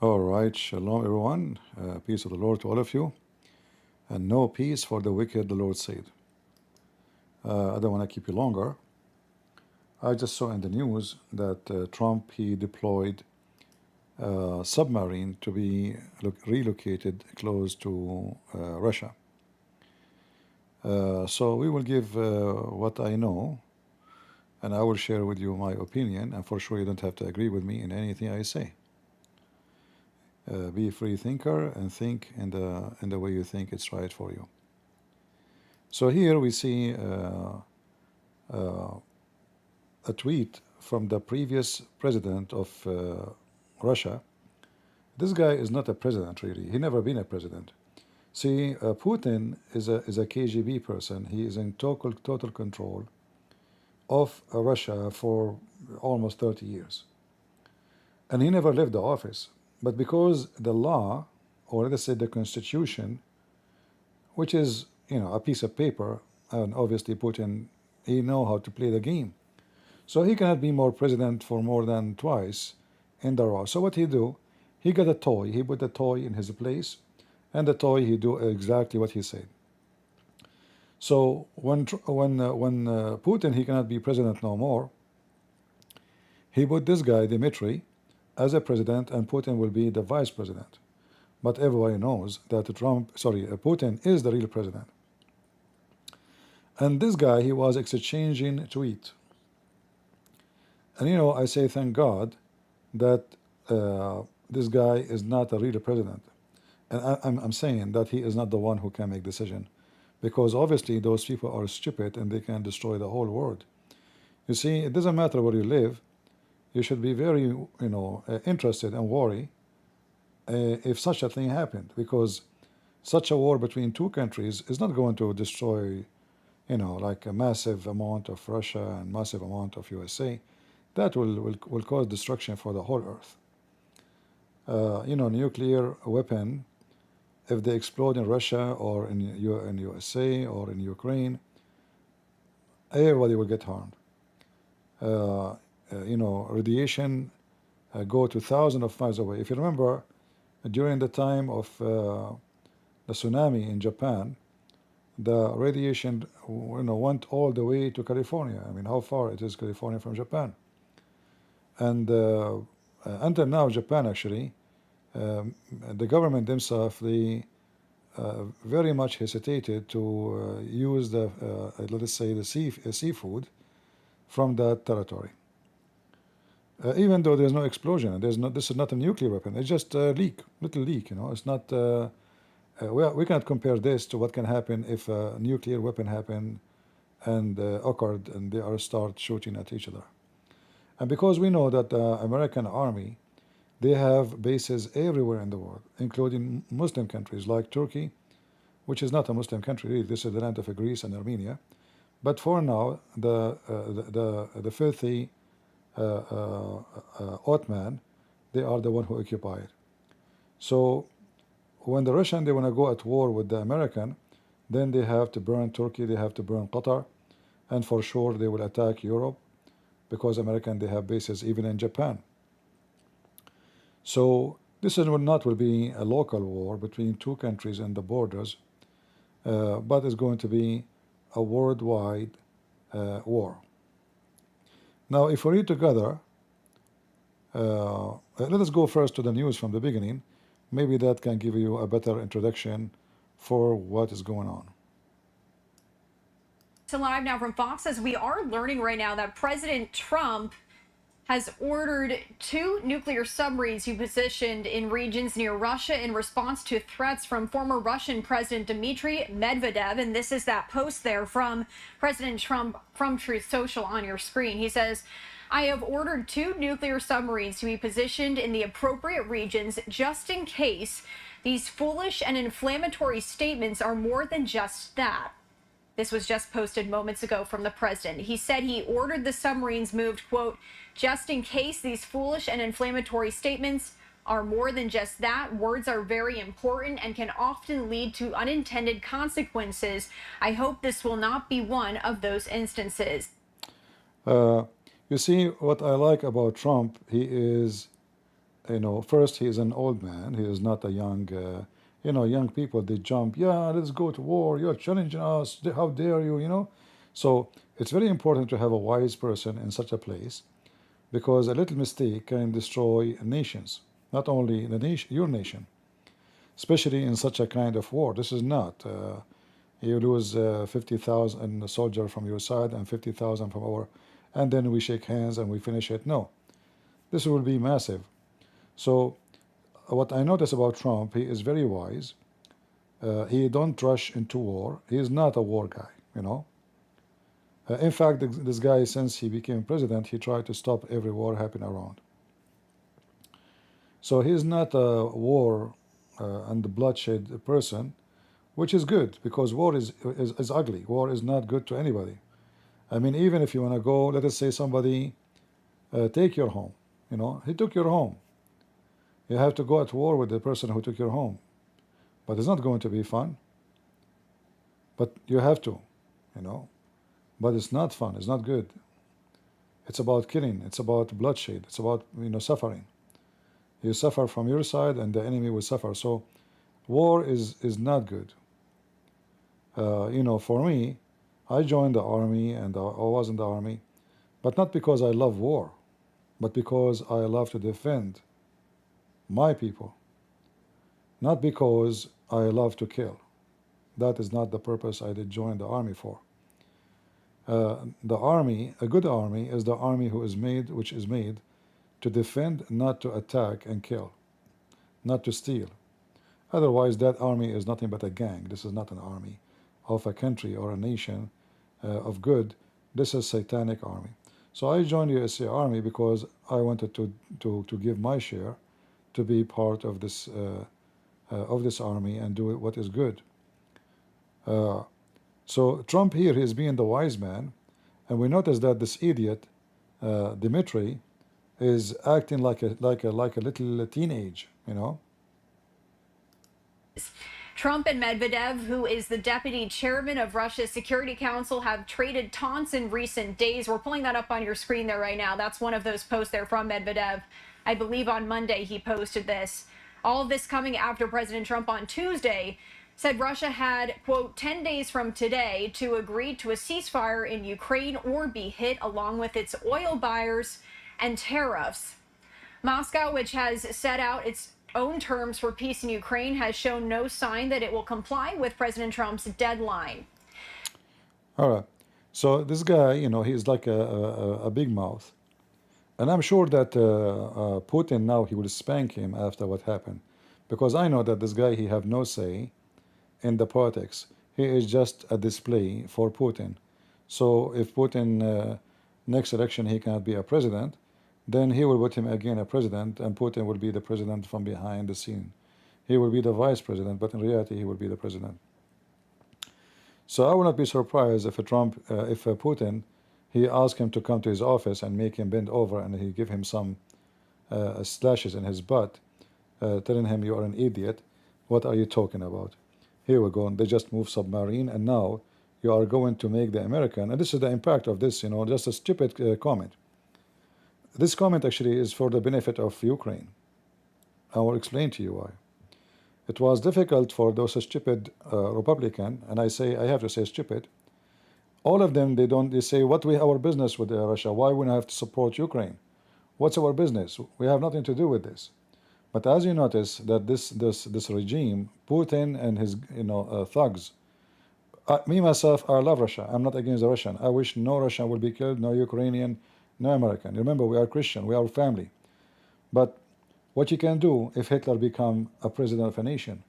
All right, shalom everyone. Peace of the Lord to all of you, and no peace for the wicked, the Lord said. I don't want to keep you longer. I just saw in the news that Trump, he deployed a submarine to be relocated close to Russia. So we will give what I know, and I will share with you my opinion, and for sure you don't have to agree with me in anything I say. Be a free thinker and think in the way you think it's right for you. So here we see a tweet from the previous president of Russia. This guy is not a president really. He never been a president. See, Putin is a KGB person. He is in total control of Russia for almost 30 years, and he never left the office. But because the law, or let's say the constitution, which is a piece of paper, and obviously Putin, he know how to play the game, so he cannot be more president for more than twice in the row. So what he do? He got a toy. He put a toy in his place, and the toy he do exactly what he said. So when Putin, he cannot be president no more, he put this guy Dmitry as a president, and Putin will be the vice president. But everybody knows that Putin is the real president. And this guy, he was exchanging tweet. And I say thank God that this guy is not a real president. And I'm saying that he is not the one who can make decision, because obviously those people are stupid and they can destroy the whole world. You see, it doesn't matter where you live. You should be very, interested and worry if such a thing happened, because such a war between two countries is not going to destroy, like a massive amount of Russia and massive amount of USA. That will cause destruction for the whole earth. Nuclear weapon, if they explode in Russia or in USA or in Ukraine, everybody will get harmed. Radiation go to thousands of miles away. If you remember, during the time of the tsunami in Japan, the radiation went all the way to California. I mean, how far it is California from Japan? And until now, Japan actually, the government themselves, they very much hesitated to use the let us say the seafood from that territory. Even though there's no explosion, this is not a nuclear weapon. It's just a little leak. It's not. We cannot compare this to what can happen if a nuclear weapon happened and occurred and they start shooting at each other. And because we know that the American army, they have bases everywhere in the world, including Muslim countries like Turkey, which is not a Muslim country really. This is the land of Greece and Armenia. But for now, the filthy Ottoman, they are the one who occupy it. So when the Russian, they want to go at war with the American, then they have to burn Turkey, they have to burn Qatar, and for sure they will attack Europe, because American, they have bases even in Japan. So this will be a local war between two countries and the borders, but it's going to be a worldwide war. Now, if we read together, let us go first to the news from the beginning. Maybe that can give you a better introduction for what is going on. So live now from Fox, as we are learning right now that President Trump has ordered 2 nuclear submarines to be positioned in regions near Russia in response to threats from former Russian President Dmitry Medvedev. And this is that post there from President Trump from Truth Social on your screen. He says, I have ordered 2 nuclear submarines to be positioned in the appropriate regions just in case these foolish and inflammatory statements are more than just that. This was just posted moments ago from the president. He said he ordered the submarines moved, quote, just in case these foolish and inflammatory statements are more than just that. Words are very important and can often lead to unintended consequences. I hope this will not be one of those instances. You see, what I like about Trump, he is first he is an old man. He is not a young, young people. They jump. Yeah, let's go to war. You're challenging us. How dare you? So it's very important to have a wise person in such a place, because a little mistake can destroy nations, not only the nation, your nation, especially in such a kind of war. This is not. You lose 50,000 soldiers from your side and 50,000 from our, and then we shake hands and we finish it. No, this will be massive. So what I notice about Trump, he is very wise. He don't rush into war. He is not a war guy. In fact, this guy, since he became president, he tried to stop every war happening around. So he is not a war and bloodshed person, which is good, because war is ugly. War is not good to anybody. I mean, even if you want to go, let us say somebody take your home. He took your home. You have to go at war with the person who took your home. But it's not going to be fun. But you have to, But it's not fun. It's not good. It's about killing. It's about bloodshed. It's about, suffering. You suffer from your side and the enemy will suffer. So war is not good. For me, I joined the army and I was in the army, but not because I love war, but because I love to defend my people, not because I love to kill. That is not the purpose I did join the army for. The army, a good army, is the army which is made to defend, not to attack and kill, not to steal. Otherwise, that army is nothing but a gang. This is not an army of a country or a nation of good. This is satanic army. So I joined USA Army because I wanted to give my share, to be part of this army and do what is good. So Trump here, he's being the wise man, and we notice that this idiot Dimitri is acting like a little teenage, Trump and Medvedev, who is the deputy chairman of Russia's Security Council, have traded taunts in recent days. We're pulling that up on your screen there right now. That's one of those posts there from Medvedev. I believe on Monday he posted this. All of this coming after President Trump on Tuesday said Russia had, quote, 10 days from today to agree to a ceasefire in Ukraine or be hit, along with its oil buyers and tariffs. Moscow, which has set out its own terms for peace in Ukraine, has shown no sign that it will comply with President Trump's deadline. All right. So this guy, he's like a big mouth. And I'm sure that Putin now, he will spank him after what happened. Because I know that this guy, he have no say in the politics. He is just a display for Putin. So if Putin, next election, he cannot be a president, then he will put him again a president, and Putin will be the president from behind the scene. He will be the vice president, but in reality, he will be the president. So I will not be surprised if Putin, he asked him to come to his office and make him bend over, and he give him some slashes in his butt, telling him, you are an idiot. What are you talking about? Here we go. They just moved submarine, and now you are going to make the American, and this is the impact of this, just a stupid comment. This comment actually is for the benefit of Ukraine. I will explain to you why. It was difficult for those stupid Republican, and I have to say stupid. All of them, they say, our business with Russia? Why we have to support Ukraine? What's our business? We have nothing to do with this. But as you notice that this regime, Putin and his thugs, me myself, I love Russia. I'm not against the Russian. I wish no Russian will be killed, no Ukrainian, no American. Remember, we are Christian, we are family. But what you can do if Hitler become a president of a nation,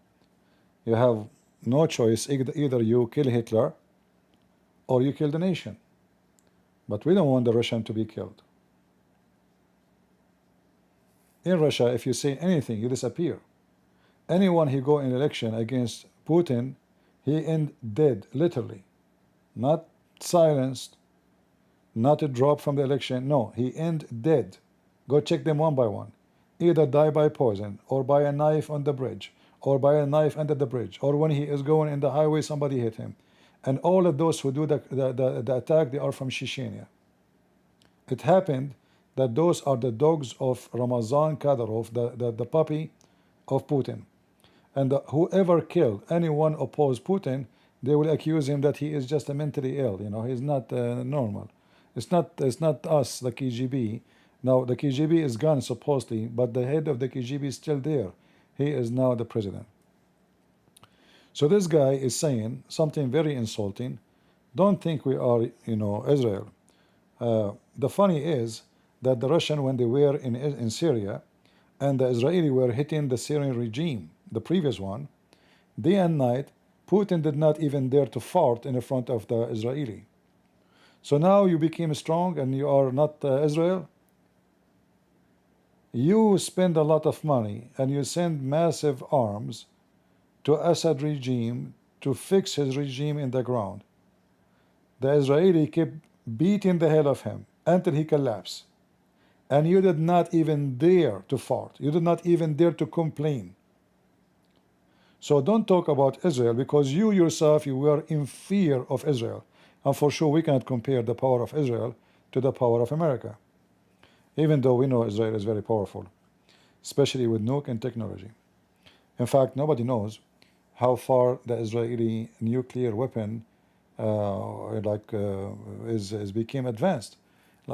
you have no choice. Either you kill Hitler or you kill the nation. But we don't want the Russian to be killed. In Russia, if you say anything, you disappear. Anyone who go in election against Putin, he end dead, literally. Not silenced, not a drop from the election. No, he end dead. Go check them one by one. Either die by poison, or by a knife on the bridge, or by a knife under the bridge, or when he is going in the highway, somebody hit him. And all of those who do the attack, they are from Chechnya. It happened that those are the dogs of Ramazan Kadyrov, the puppy of Putin. And whoever killed anyone opposed Putin, they will accuse him that he is just mentally ill. You know, he's not normal. It's not us, the KGB. Now the KGB is gone supposedly, but the head of the KGB is still there. He is now the president. So this guy is saying something very insulting. Don't think we are, you know, Israel. The funny is that the Russian, when they were in Syria, and the Israeli were hitting the Syrian regime, the previous one, day and night, Putin did not even dare to fart in front of the Israeli. So now you became strong and you are not Israel. You spend a lot of money and you send massive arms to Assad regime to fix his regime in the ground. The Israeli kept beating the hell of him until he collapsed. And you did not even dare to fart. You did not even dare to complain. So don't talk about Israel, because you yourself, you were in fear of Israel. And for sure we cannot compare the power of Israel to the power of America. Even though we know Israel is very powerful, especially with nuke and technology. In fact, nobody knows how far the Israeli nuclear weapon is became advanced.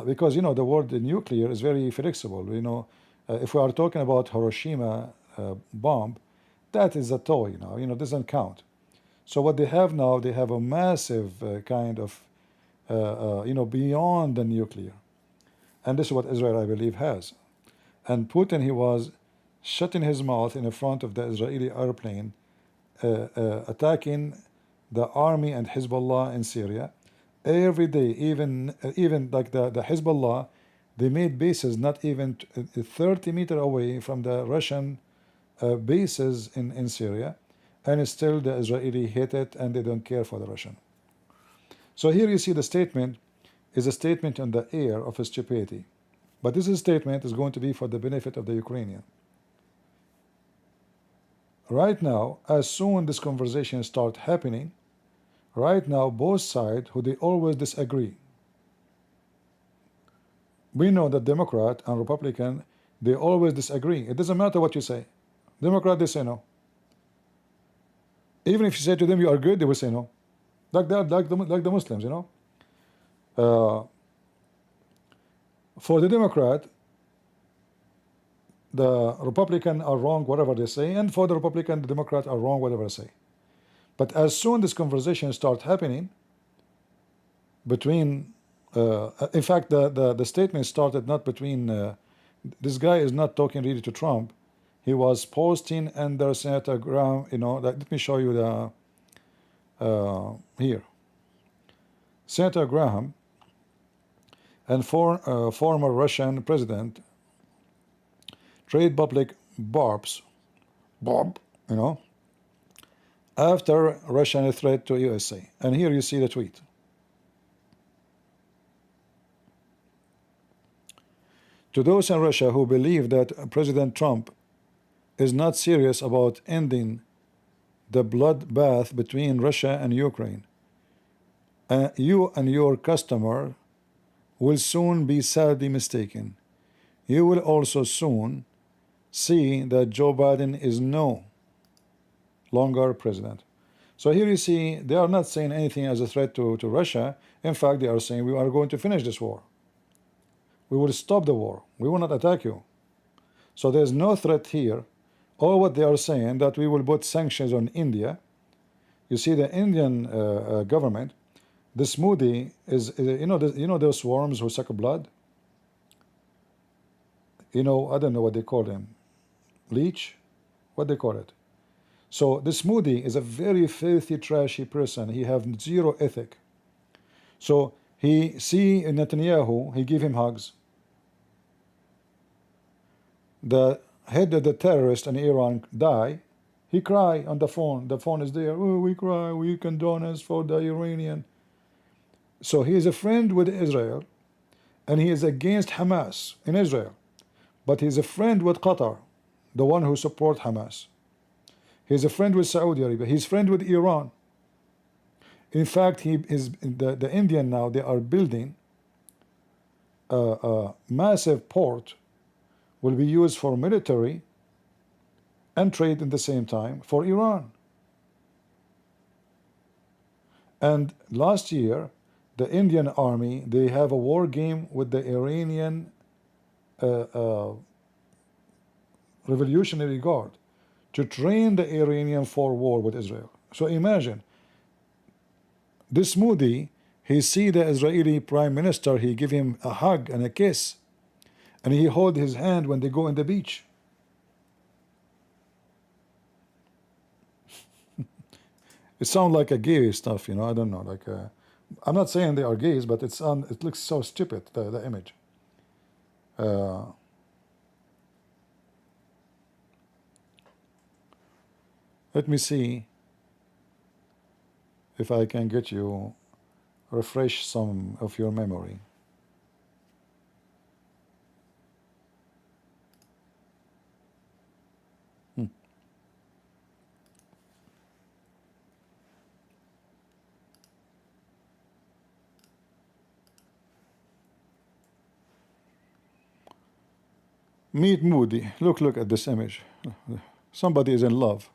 Because, you know, the word nuclear is very flexible. You know, if we are talking about Hiroshima bomb, that is a toy now. You know, doesn't count. So what they have now, they have a massive kind of, you know, beyond the nuclear. And this is what Israel, I believe, has. And Putin, he was shutting his mouth in front of the Israeli airplane, attacking the army and Hezbollah in Syria. Every day, even like the Hezbollah, they made bases not even 30 meters away from the Russian bases in Syria, and still the Israeli hate it and they don't care for the Russian. So here you see the statement is a statement on the air of stupidity, but this statement is going to be for the benefit of the Ukrainian. Right now, as soon this conversation start happening, right now, both sides, who they always disagree. We know that Democrat and Republican, they always disagree. It doesn't matter what you say. Democrat, they say no. Even if you say to them you are good, they will say no. Like that, like the Muslims, you know. For the Democrat, the Republican are wrong, whatever they say, and for the Republican, the Democrat are wrong, whatever they say. But as soon this conversation starts happening between, in fact, the statement started not between, this guy is not talking really to Trump. He was posting under Senator Graham, you know, let me show you the, here. Senator Graham and former Russian president trade public Bob, you know, after Russian threat to USA. And here you see the tweet. To those in Russia who believe that President Trump is not serious about ending the bloodbath between Russia and Ukraine, you and your customer will soon be sadly mistaken. You will also soon see that Joe Biden is no longer president. So here you see they are not saying anything as a threat to Russia. In fact, they are saying we are going to finish this war. We will stop the war. We will not attack you. So there's no threat here. Or what they are saying that we will put sanctions on India. You see the Indian government, the smoothie is, you know those worms who suck blood? You know, I don't know what they call them. Leech? What they call it? So the smoothie is a very filthy, trashy person. He have zero ethic. So he see Netanyahu, he give him hugs. The head of the terrorist in Iran die, he cry on the phone. The phone is there. Oh, we cry, we condone us for the Iranian. So he is a friend with Israel, and he is against Hamas in Israel. But he is a friend with Qatar, the one who support Hamas. He's a friend with Saudi Arabia. He's a friend with Iran. In fact, he is the Indian now. They are building massive port will be used for military and trade in the same time for Iran. And last year, the Indian army, they have a war game with the Iranian Revolutionary Guard to train the Iranian for war with Israel. So imagine, this Modi, he see the Israeli prime minister, he give him a hug and a kiss, and he hold his hand when they go on the beach. It sounds like a gay stuff, you know. I don't know, like I'm not saying they are gays, but it looks so stupid, the image. Let me see if I can get you, refresh some of your memory. Meet Moody. Look at this image. Somebody is in love,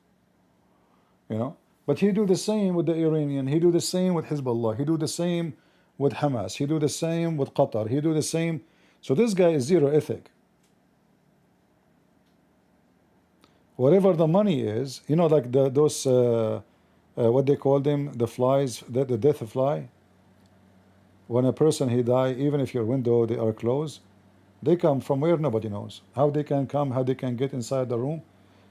you know. But he do the same with the Iranian. He do the same with Hezbollah. He do the same with Hamas. He do the same with Qatar. He do the same. So this guy is zero ethic. Whatever the money is, you know, like those what they call them, the flies, the death fly. When a person he die, even if your window they are closed, they come from where nobody knows. How they can come, how they can get inside the room.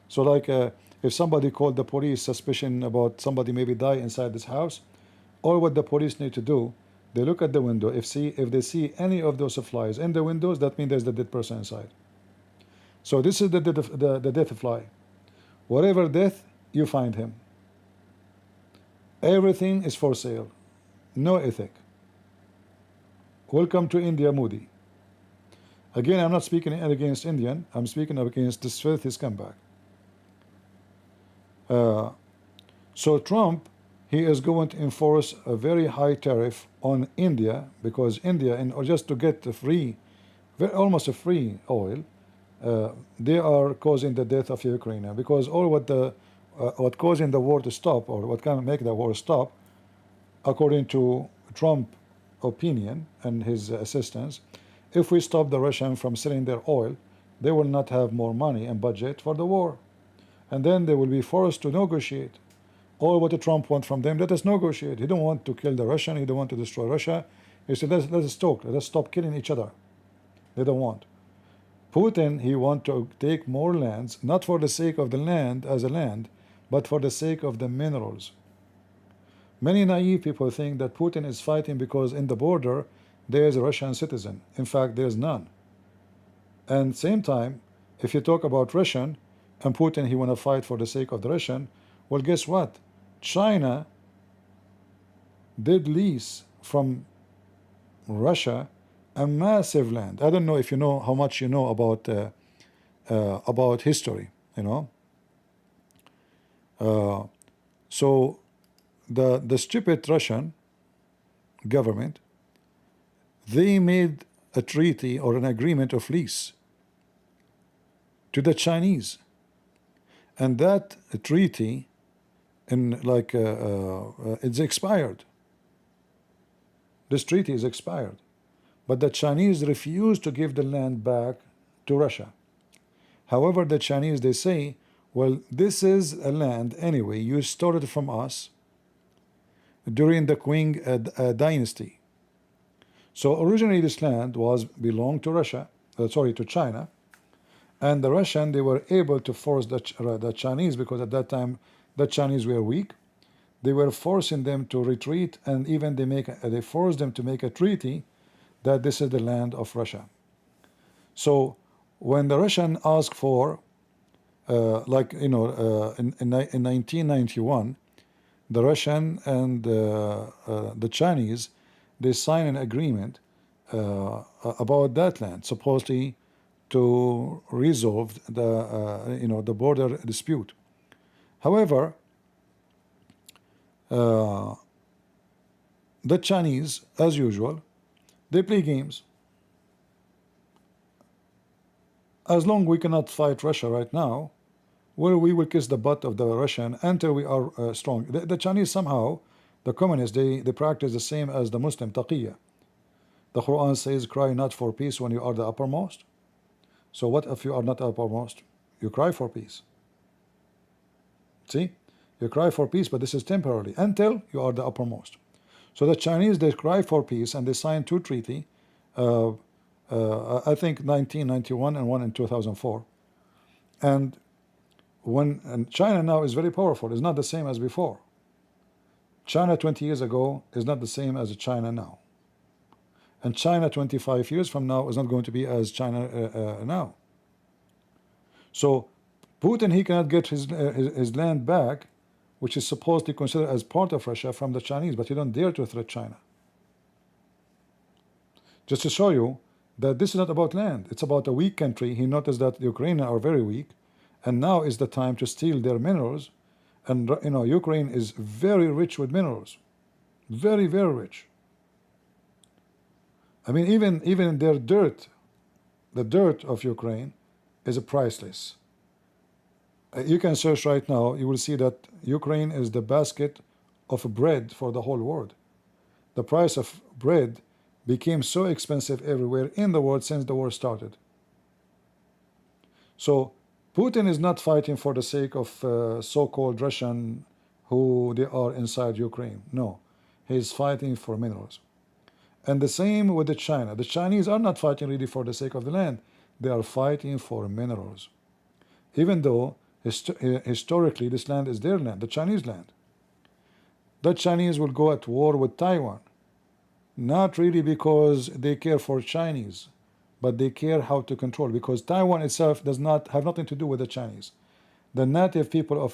So like if somebody called the police suspicion about somebody maybe die inside this house, all what the police need to do, they look at the window. If they see any of those flies in the windows, that means there's the dead person inside. So this is the death fly. Whatever death, you find him. Everything is for sale. No ethic. Welcome to India, Moody. Again, I'm not speaking against Indian. I'm speaking against this filthy scumbag. So Trump, he is going to enforce a very high tariff on India, because India, or just to get the free, almost a free oil, they are causing the death of Ukraine, because all what causing the war to stop, or what can make the war stop, according to Trump opinion and his assistants, if we stop the Russians from selling their oil, they will not have more money and budget for the war, and then they will be forced to negotiate. All what Trump wants from them, let us negotiate. He don't want to kill the Russian. He don't want to destroy Russia. He said, let's talk. Let's stop killing each other. They don't want. Putin, he want to take more lands, not for the sake of the land as a land, but for the sake of the minerals. Many naive people think that Putin is fighting because in the border there is a Russian citizen. In fact, there's none. And same time, if you talk about Russian and Putin, he want to fight for the sake of the Russian, well, guess what? China did lease from Russia a massive land. I don't know if you know how much you know about history, you know. So the stupid Russian government, they made a treaty or an agreement of lease to the Chinese, and that treaty, it's expired. This treaty is expired, but the Chinese refuse to give the land back to Russia. However, the Chinese, they say, well, this is a land anyway, you stole it from us during the Qing dynasty. So originally this land belonged to Russia, to China, and the Russian, they were able to force the Chinese, because at that time the Chinese were weak. They were forcing them to retreat, and even they forced them to make a treaty that this is the land of Russia. So when the Russian asked for, in 1991, the Russian and the Chinese, they signed an agreement about that land, supposedly to resolve the border dispute. However, the Chinese, as usual, they play games. as long we cannot fight Russia right now, well, we will kiss the butt of the Russian until we are strong. The Chinese somehow, the communists, they practice the same as the Muslim taqiyya. The Quran says, cry not for peace when you are the uppermost. So what if you are not uppermost? You cry for peace. See? You cry for peace, but this is temporarily, until you are the uppermost. So the Chinese, they cry for peace, and they signed 2 treaties, I think 1991 and one in 2004. And China now is very powerful. It's not the same as before. China 20 years ago is not the same as China now. And China 25 years from now is not going to be as China now. So Putin, he cannot get his land back, which is supposed to be considered as part of Russia, from the Chinese, but he don't dare to threat China. Just to show you that this is not about land, it's about a weak country. He noticed that the Ukrainians are very weak, and now is the time to steal their minerals. And Ukraine is very rich with minerals, very, very rich. I mean, even their dirt, the dirt of Ukraine, is priceless. You can search right now, you will see that Ukraine is the basket of bread for the whole world. The price of bread became so expensive everywhere in the world since the war started. So Putin is not fighting for the sake of so-called Russian who they are inside Ukraine. No, he is fighting for minerals. And the same with the China. The Chinese are not fighting really for the sake of the land. They are fighting for minerals. Even though historically this land is their land, the Chinese land. The Chinese will go at war with Taiwan, not really because they care for Chinese, but they care how to control, because Taiwan itself does not have nothing to do with the Chinese. The native people of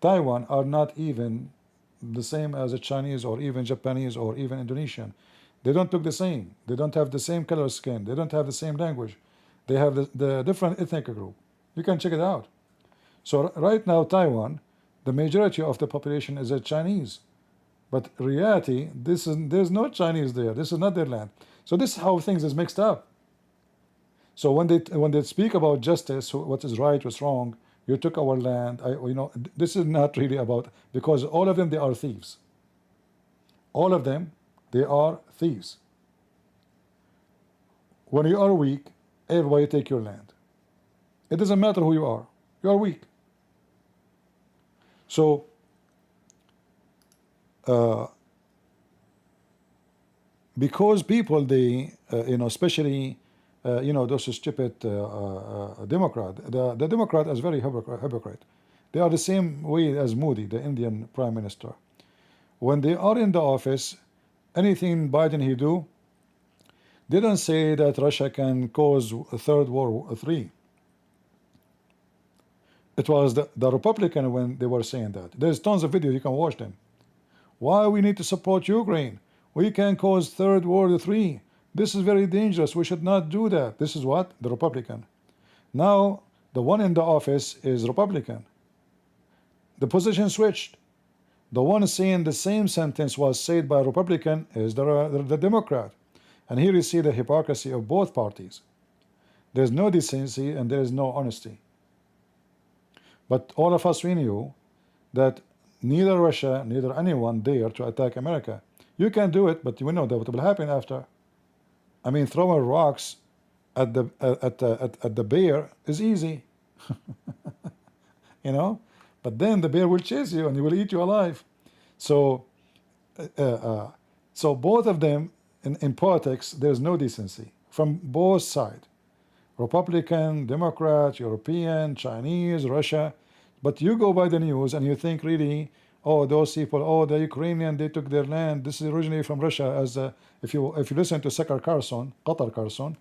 Taiwan are not even the same as the Chinese or even Japanese or even Indonesian. They don't look the same. They don't have the same color skin. They don't have the same language. They have the different ethnic group. You can check it out. So right now, Taiwan, the majority of the population is a Chinese. But in reality, there's no Chinese there. This is not their land. So this is how things is mixed up. So when they speak about justice, what is right, what's wrong, you took our land, this is not really about, because all of them, they are thieves. All of them, they are thieves. When you are weak, everybody take your land. It doesn't matter who you are weak. So because people, they especially those stupid Democrat, the Democrat is very hypocrite. They are the same way as Modi, the Indian Prime Minister. When they are in the office, anything Biden he do, they don't say that Russia can cause a third World War III. It was the Republican when they were saying that. There's tons of videos, you can watch them. Why we need to support Ukraine? We can cause third World War III. This is very dangerous. We should not do that. This is what? The Republican. Now, the one in the office is Republican. The position switched. The one saying the same sentence was said by a Republican is the Democrat. And here you see the hypocrisy of both parties. There's no decency and there is no honesty. But all of us, we knew that neither Russia, neither anyone dare to attack America. You can do it, but you know that what will happen after. I mean, throwing rocks at the bear is easy, But then the bear will chase you and he will eat you alive. So, so both of them in politics, there's no decency from both sides. Republican, Democrat, European, Chinese, Russia. But you go by the news and you think really, oh, those people, the Ukrainian, they took their land. This is originally from Russia. As if you listen to Qatar Carson,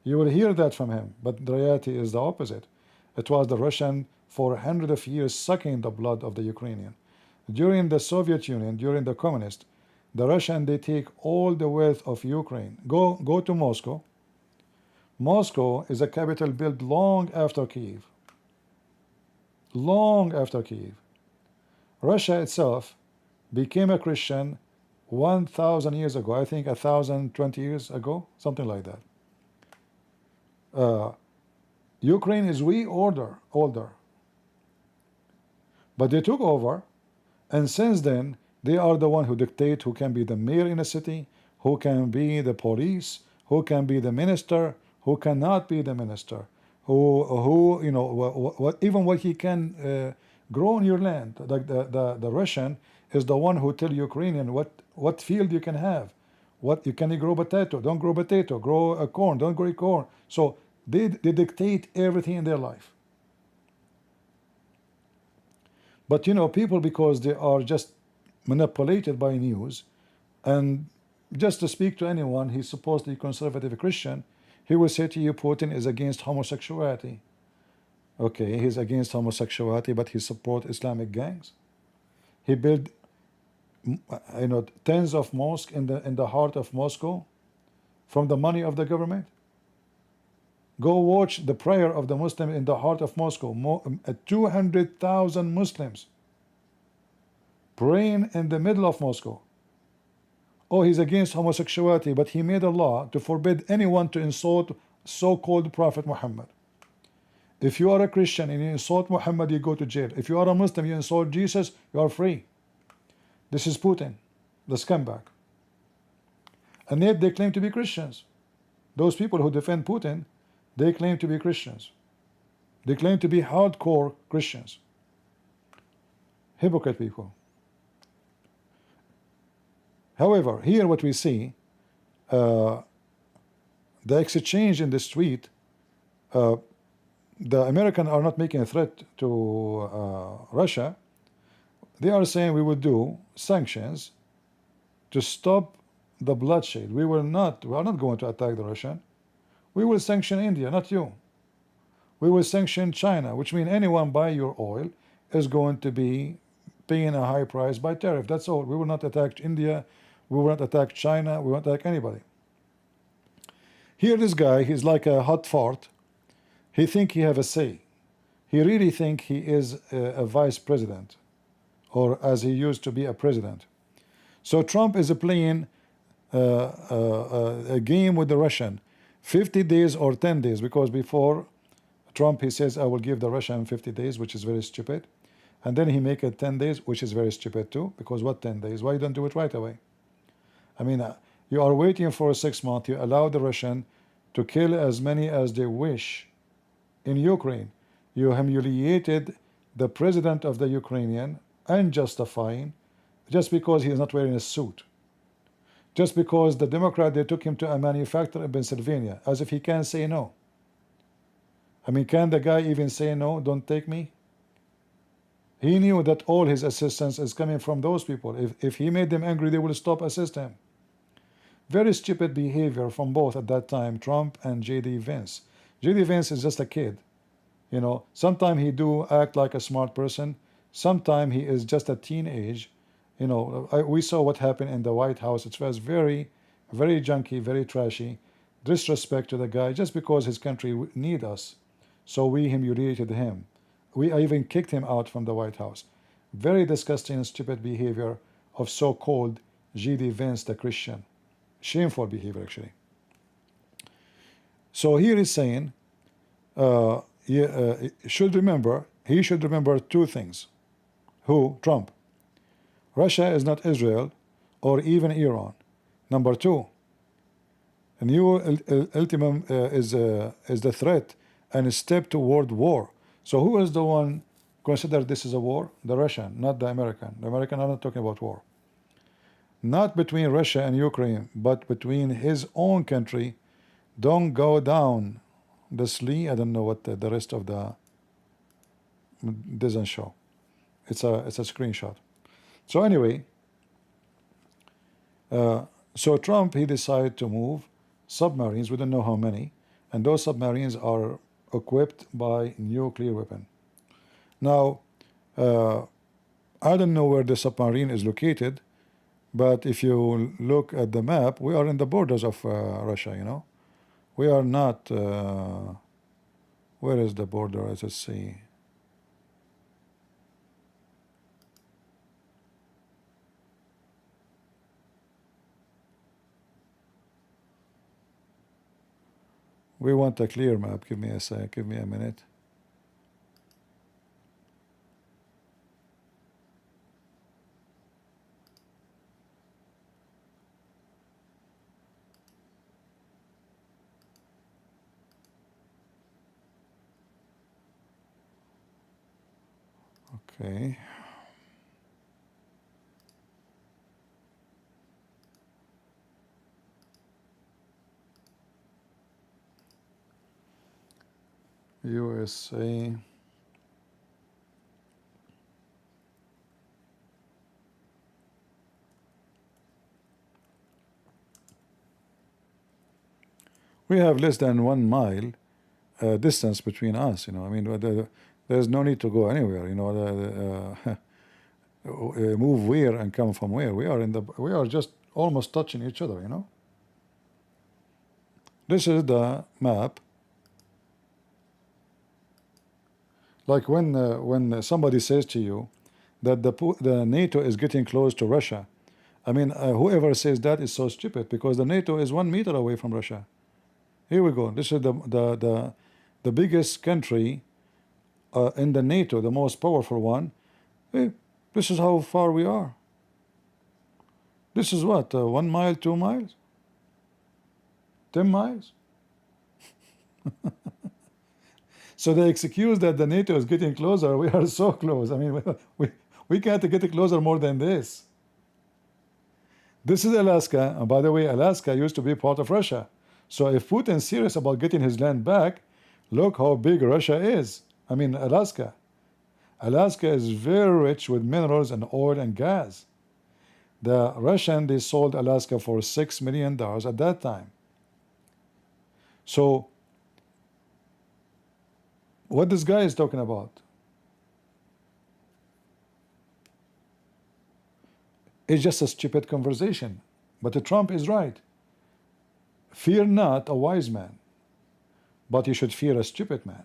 you will hear that from him. But the reality is the opposite. It was the Russian for hundreds of years sucking the blood of the Ukrainian. During the Soviet Union, during the communists, the Russian, they take all the wealth of Ukraine. Go to Moscow. Moscow is a capital built long after Kiev. Long after Kiev. Russia itself became a Christian 1,000 years ago. I think 1,020 years ago, something like that. Ukraine is way older, but they took over, and since then they are the one who dictate who can be the mayor in a city, who can be the police, who can be the minister, who cannot be the minister, who you know what even what he can grow on your land. Like the Russian is the one who tell Ukrainian what field you can have, what you can grow potato, don't grow potato, grow a corn, don't grow corn. So they dictate everything in their life. But you know, people, because they are just manipulated by news, and just to speak to anyone, he's supposedly conservative Christian, he will say to you Putin is against homosexuality. Okay, he's against homosexuality, but he supports Islamic gangs. He built, you know, tens of mosques in the heart of Moscow from the money of the government. Go watch the prayer of the Muslim in the heart of Moscow. 200,000 Muslims praying in the middle of Moscow. Oh, he's against homosexuality, but he made a law to forbid anyone to insult so-called Prophet Muhammad. If you are a Christian and you insult Muhammad, you go to jail. If you are a Muslim, you insult Jesus, you are free. This is Putin, the scumbag. And yet they claim to be Christians. Those people who defend Putin, they claim to be Christians. They claim to be hardcore Christians. Hypocrite people. However, here what we see, the exchange in the street, the Americans are not making a threat to Russia. They are saying we will do sanctions to stop the bloodshed. We are not going to attack the Russian. We will sanction India, not you. We will sanction China, which means anyone buy your oil is going to be paying a high price by tariff. That's all. We will not attack India. We will not attack China. We won't attack anybody. Here this guy, he's like a hot fart. He think he have a say. He really think he is a vice president, or as he used to be a president. So Trump is playing a game with the Russian. 50 days or 10 days, because before Trump he says I will give the Russian 50 days, which is very stupid, and then he make it 10 days, which is very stupid too, because what 10 days? Why you don't do it right away? I mean, you are waiting for 6 months. You allow the Russian to kill as many as they wish in Ukraine. You humiliated the president of the Ukrainian, unjustifying, just because he is not wearing a suit. Just because the Democrat, they took him to a manufacturer in Pennsylvania, as if he can say no. I mean, can the guy even say no, don't take me? He knew that all his assistance is coming from those people. If he made them angry, they will stop assisting him. Very stupid behavior from both at that time, Trump and J.D. Vance. J.D. Vance is just a kid. You know, sometimes he do act like a smart person. Sometimes he is just a teenage. You know, we saw what happened in the White House. It was very, very junky, very trashy. Disrespect to the guy just because his country need us. So we humiliated him. We even kicked him out from the White House. Very disgusting and stupid behavior of so-called J.D. Vance, the Christian. Shameful behavior, actually. So here he's saying, he should remember two things. Who? Trump. Russia is not Israel or even Iran. Number two, a new ultimum is the threat and a step toward war. So who is the one consider this is a war? The Russian, not the American. The American are not talking about war. Not between Russia and Ukraine, but between his own country. Don't go down the slee. I don't know what the rest of the doesn't show. It's a screenshot. So anyway, so Trump, he decided to move submarines. We don't know how many, and those submarines are equipped by nuclear weapon. Now, I don't know where the submarine is located, but if you look at the map, we are in the borders of Russia. You know, we are not. Where is the border? Let's see. We want a clear map. Give me a sec. Give me a minute. Okay. USA. We have less than 1 mile distance between us. You know, I mean, there's no need to go anywhere. You know, move where and come from where. We are just almost touching each other. You know. This is the map. Like when somebody says to you that the NATO is getting close to Russia, I mean, whoever says that is so stupid, because the NATO is 1 meter away from Russia. Here we go. This is the biggest country in the NATO, the most powerful one. Hey, this is how far we are. This is what, 1 mile, 2 miles, 10 miles. So they excuse that the NATO is getting closer. We are so close. I mean, we can't get closer more than this. This is Alaska. And by the way, Alaska used to be part of Russia. So if Putin's serious about getting his land back, look how big Russia is. I mean, Alaska. Alaska is very rich with minerals and oil and gas. The Russian, they sold Alaska for $6 million at that time. So what this guy is talking about, is just a stupid conversation. But Trump is right. Fear not a wise man, but you should fear a stupid man.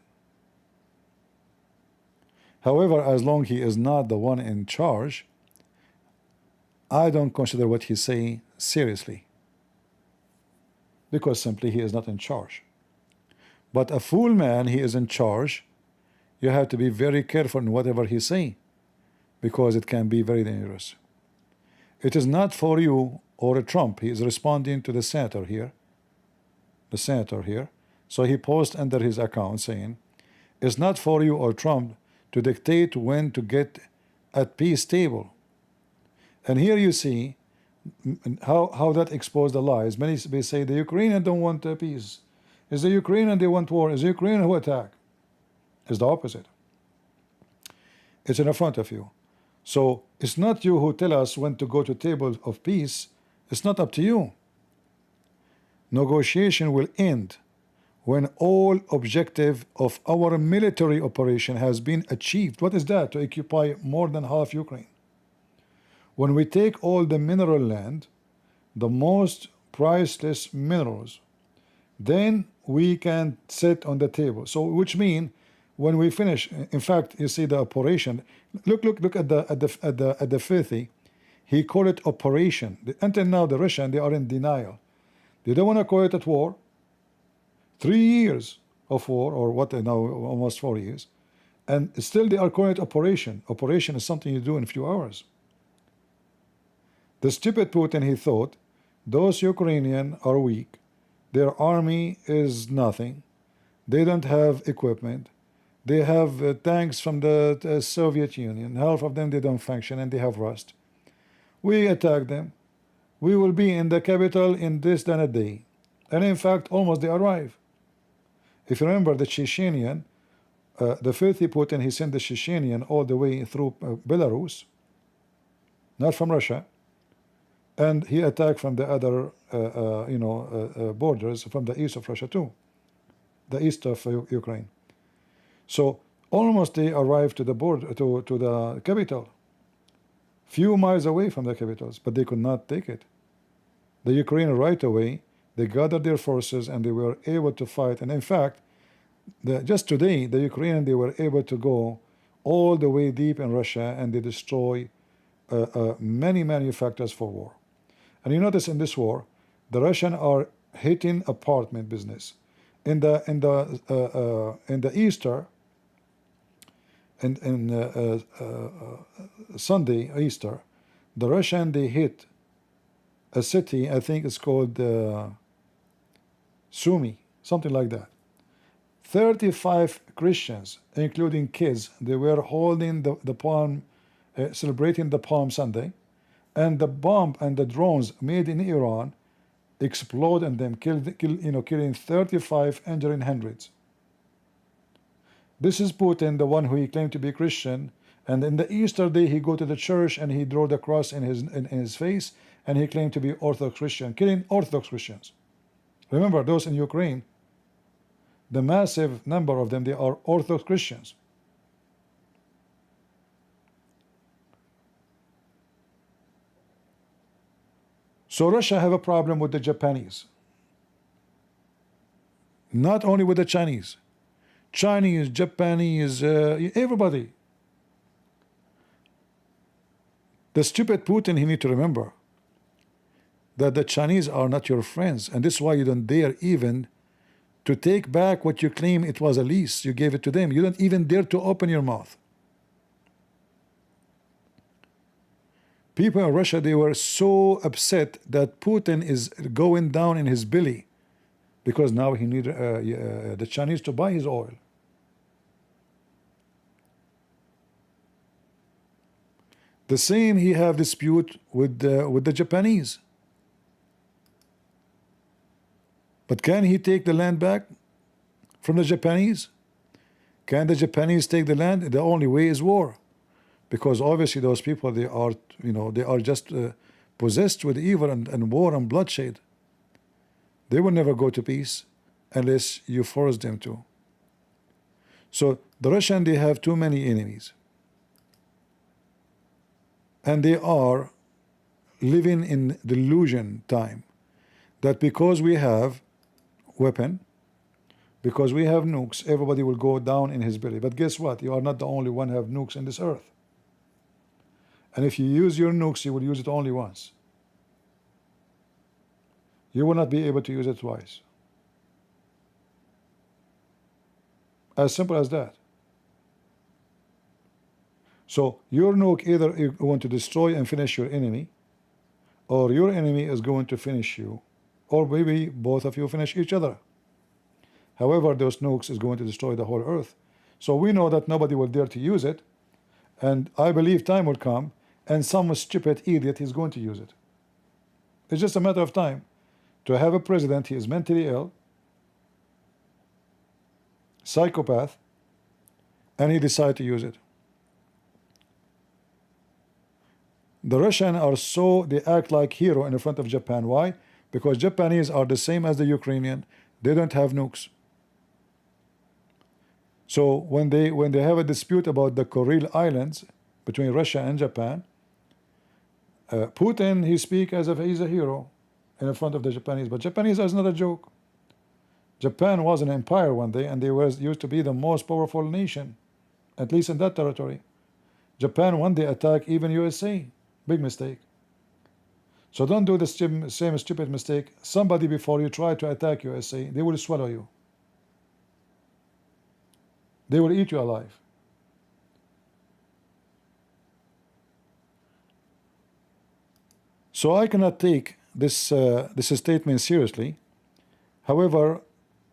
However, as long he is not the one in charge, I don't consider what he's saying seriously, because simply he is not in charge. But a fool man, he is in charge. You have to be very careful in whatever he's saying, because it can be very dangerous. It is not for you or Trump. He is responding to the senator here. The senator here. So he posts under his account saying, it's not for you or Trump to dictate when to get at peace table. And here you see how that exposed the lies. Many say the Ukrainians don't want peace. Is the Ukrainian they want war? Is the Ukrainian who attack? It's the opposite. It's in front of you. So it's not you who tell us when to go to table of peace. It's not up to you. Negotiation will end when all objective of our military operation has been achieved. What is that? To occupy more than half Ukraine. When we take all the mineral land, the most priceless minerals, then we can sit on the table. So which means when we finish, in fact, you see the operation. Look at the filthy. He called it operation. Until now, the Russian, they are in denial. They don't want to call it a war. 3 years of war, or what now, almost 4 years, and still they are calling it operation. Operation is something you do in a few hours. The stupid Putin, he thought those Ukrainians are weak. Their army is nothing. They don't have equipment. They have tanks from the Soviet Union. Half of them, they don't function and they have rust. We attack them. We will be in the capital in this than a day. And in fact, almost they arrive. If you remember the Chechenian, the filthy Putin, he sent the Chechenian all the way through Belarus, not from Russia, and he attacked from the other, borders from the east of Russia too, the east of Ukraine. So almost they arrived to the border, to the capital, few miles away from the capitals, but they could not take it. The Ukrainians right away, they gathered their forces and they were able to fight. And in fact, just today, the Ukrainians, they were able to go all the way deep in Russia and they destroy many manufacturers for war. And you notice in this war, the Russians are hitting apartment business. in the Easter, in Sunday Easter, the Russian, they hit a city, I think it's called Sumy, something like that. 35 Christians, including kids, they were holding the palm, celebrating the Palm Sunday, and the bomb and the drones made in Iran explode and them killing 35, injuring hundreds. This is Putin, the one who he claimed to be Christian, and in the Easter day he go to the church and he drew the cross in his face, and he claimed to be Orthodox Christian, killing Orthodox Christians. Remember, those in Ukraine, the massive number of them, they are Orthodox Christians. So Russia have a problem with the Japanese, not only with the Chinese, Japanese, everybody. The stupid Putin, he need to remember that the Chinese are not your friends, and this is why you don't dare even to take back what you claim it was a lease. You gave it to them. You don't even dare to open your mouth. People in Russia, they were so upset that Putin is going down in his belly because now he needs the Chinese to buy his oil. The same he have dispute with the Japanese. But can he take the land back from the Japanese? Can the Japanese take the land? The only way is war, because obviously those people, they are, they are just possessed with evil and war and bloodshed. They will never go to peace unless you force them to. So the Russian, they have too many enemies, and they are living in delusion time that because we have weapon, because we have nukes, everybody will go down in his belly. But guess what? You are not the only one who have nukes in this earth. And if you use your nukes, you will use it only once. You will not be able to use it twice. As simple as that. So your nuke, either you want to destroy and finish your enemy, or your enemy is going to finish you, or maybe both of you finish each other. However, those nukes is going to destroy the whole earth. So we know that nobody will dare to use it, and I believe time will come and some stupid idiot is going to use it. It's just a matter of time to have a president, he is mentally ill, psychopath, and he decide to use it. The Russians are so, they act like hero in front of Japan. Why? Because Japanese are the same as the Ukrainian. They don't have nukes. So when they have a dispute about the Kuril Islands between Russia and Japan, Putin, he speaks as if he's a hero in front of the Japanese. But Japanese is not a joke. Japan was an empire one day, and they used to be the most powerful nation, at least in that territory. Japan one day attacked even USA. Big mistake. So don't do the same stupid mistake. Somebody before you try to attack USA, they will swallow you. They will eat you alive. So I cannot take this statement seriously. However,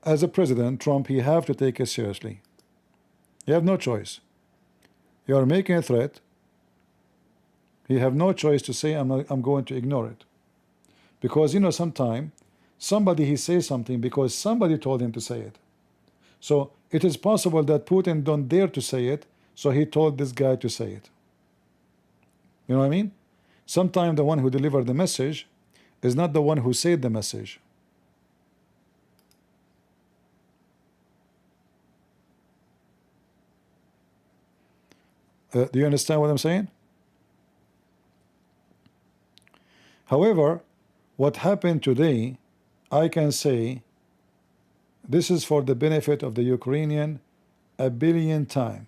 as a president, Trump, he have to take it seriously. You have no choice. You are making a threat. You have no choice to say I'm going to ignore it, because sometimes somebody he says something because somebody told him to say it. So it is possible that Putin don't dare to say it, so he told this guy to say it. You know what I mean? Sometimes the one who delivered the message is not the one who said the message. Do you understand what I'm saying? However, what happened today, I can say this is for the benefit of the Ukrainian a billion times,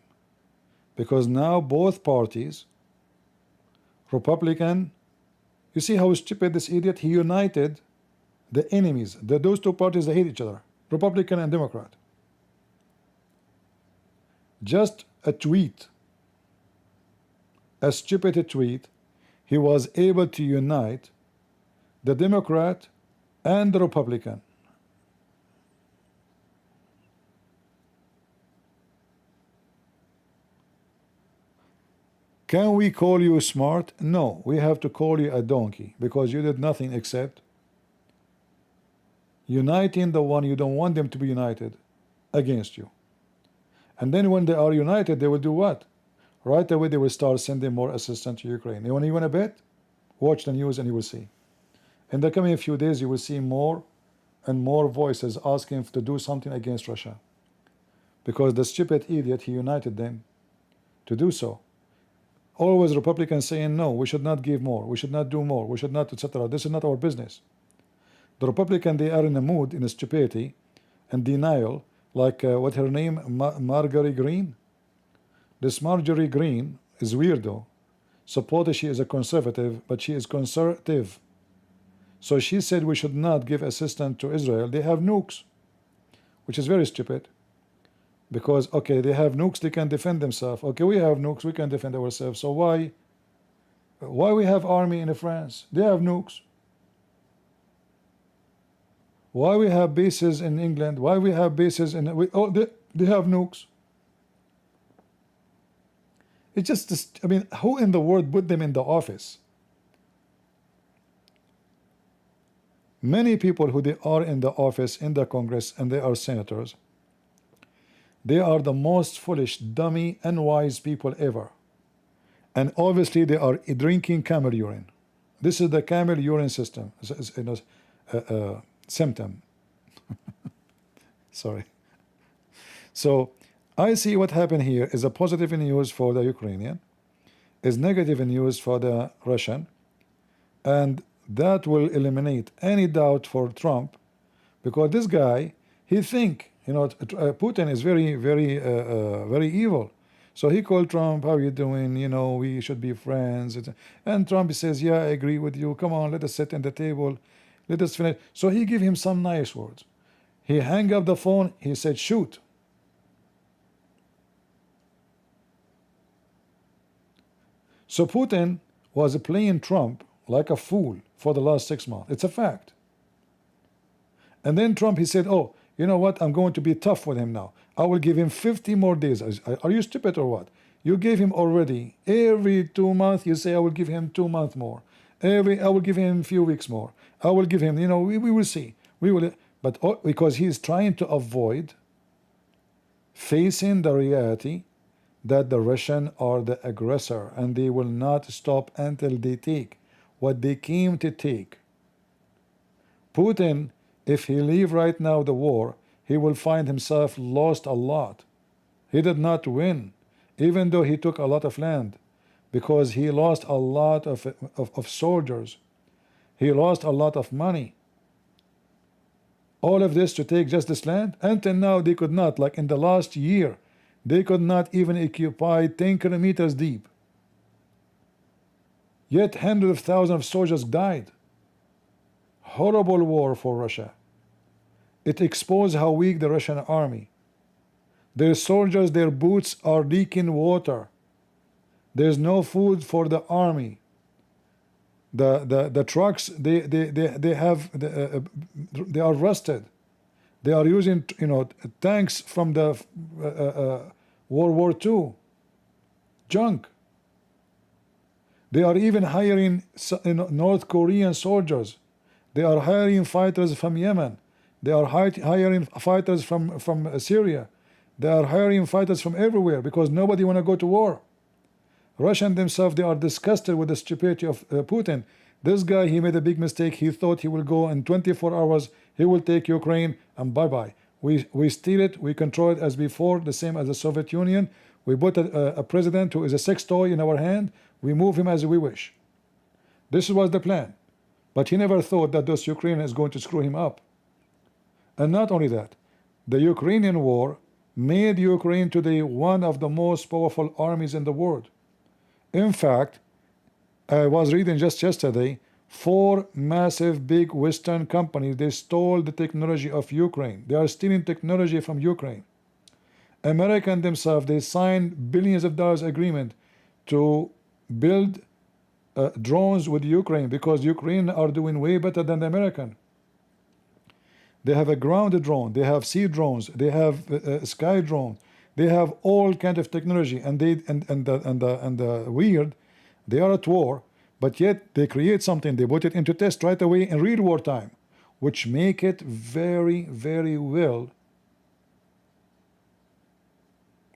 because now both parties, Republican, you see how stupid this idiot, he united the enemies. Those two parties, they hate each other. Republican and Democrat. Just a tweet, a stupid tweet, he was able to unite the Democrat and the Republican. Can we call you smart? No, we have to call you a donkey, because you did nothing except uniting the one you don't want them to be united against you. And then when they are united, they will do what? Right away they will start sending more assistance to Ukraine. You want to bet? Watch the news and you will see. In the coming few days you will see more and more voices asking to do something against Russia, because the stupid idiot, he united them to do so. Always Republicans saying no, we should not give more, we should not do more, we should not, etc. This is not our business. The Republican, they are in a mood, in a stupidity and denial, like what her name, Marjorie Green. This Marjorie Green is weirdo. Supposedly she is a conservative, but she is conservative. So she said we should not give assistance to Israel. They have nukes, which is very stupid. Because okay, they have nukes, they can defend themselves. Okay, we have nukes, we can defend ourselves. So why we have army in France? They have nukes. Why we have bases in England? Why we have bases in they have nukes? It's just, I mean, who in the world put them in the office? Many people who they are in the office, in the Congress, and they are senators, they are the most foolish, dummy, unwise people ever. And obviously they are drinking camel urine. This is the camel urine system, symptom. Sorry. So I see what happened here is a positive news for the Ukrainian, is negative news for the Russian, and that will eliminate any doubt for Trump, because this guy, he think, you know, Putin is very evil. So he called Trump, how are you doing? You know, we should be friends. And Trump says, yeah, I agree with you. Come on, let us sit at the table. Let us finish. So he gave him some nice words. He hung up the phone. He said, shoot. So Putin was playing Trump like a fool for the last 6 months. It's a fact. And then Trump, he said, oh, you know what? I'm going to be tough with him now. I will give him 50 more days. Are you stupid or what? You gave him already. Every 2 months, you say, I will give him 2 months more. I will give him a few weeks more. I will give him, you know, we will see. We will, but because he is trying to avoid facing the reality that the Russians are the aggressor, and they will not stop until they take what they came to take. Putin, if he leave right now the war, he will find himself lost a lot. He did not win, even though he took a lot of land, because he lost a lot of soldiers. He lost a lot of money. All of this to take just this land? Until now they could not, like in the last year, they could not even occupy 10 kilometers deep. Yet hundreds of thousands of soldiers died. Horrible war for Russia. It exposed how weak the Russian army. Their soldiers, their boots are leaking water. There's no food for the army. The trucks, they are rusted. They are using, you know, tanks from the World War II. Junk. They are even hiring North Korean soldiers. They are hiring fighters from Yemen. They are hiring fighters from Syria. They are hiring fighters from everywhere, because nobody want to go to war. Russian themselves, they are disgusted with the stupidity of Putin. This guy, he made a big mistake. He thought he will go in 24 hours, he will take Ukraine, and bye-bye. We steal it, we control it as before, the same as the Soviet Union. We put a president who is a sex toy in our hand, we move him as we wish. This was the plan. But he never thought that those Ukrainians is going to screw him up. And not only that, the Ukrainian war made Ukraine today one of the most powerful armies in the world. In fact, I was reading just yesterday, 4 massive big Western companies, they stole the technology of Ukraine. They are stealing technology from Ukraine. American themselves, they signed billions of dollars agreement to build drones with Ukraine, because Ukraine are doing way better than the American. They have a ground drone, they have sea drones, they have sky drone, they have all kind of technology, and the weird, they are at war, but yet they create something, they put it into test right away in real wartime, which make it very, very well,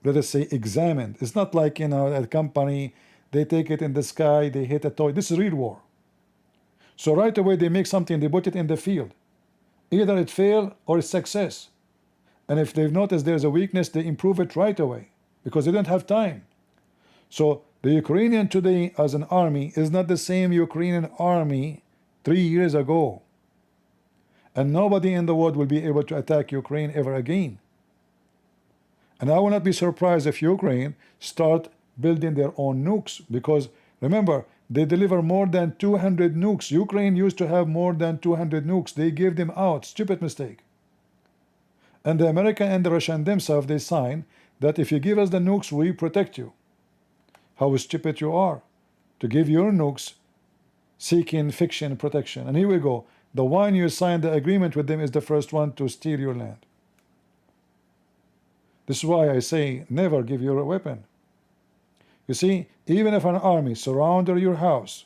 let us say, examined. It's not like, you know, a company, they take it in the sky, they hit a toy. This is real war. So right away they make something, they put it in the field. Either it fail or it's success. And if they've noticed there's a weakness, they improve it right away, because they don't have time. So the Ukrainian today as an army is not the same Ukrainian army 3 years ago. And nobody in the world will be able to attack Ukraine ever again. And I will not be surprised if Ukraine start building their own nukes, because remember, they deliver more than 200 nukes. Ukraine used to have more than 200 nukes. They gave them out. Stupid mistake. And the American and the Russian themselves, they sign that if you give us the nukes, we protect you. How stupid you are to give your nukes seeking fiction protection. And here we go. The one you signed the agreement with them is the first one to steal your land. This is why I say never give your weapon. You see, even if an army surrounded your house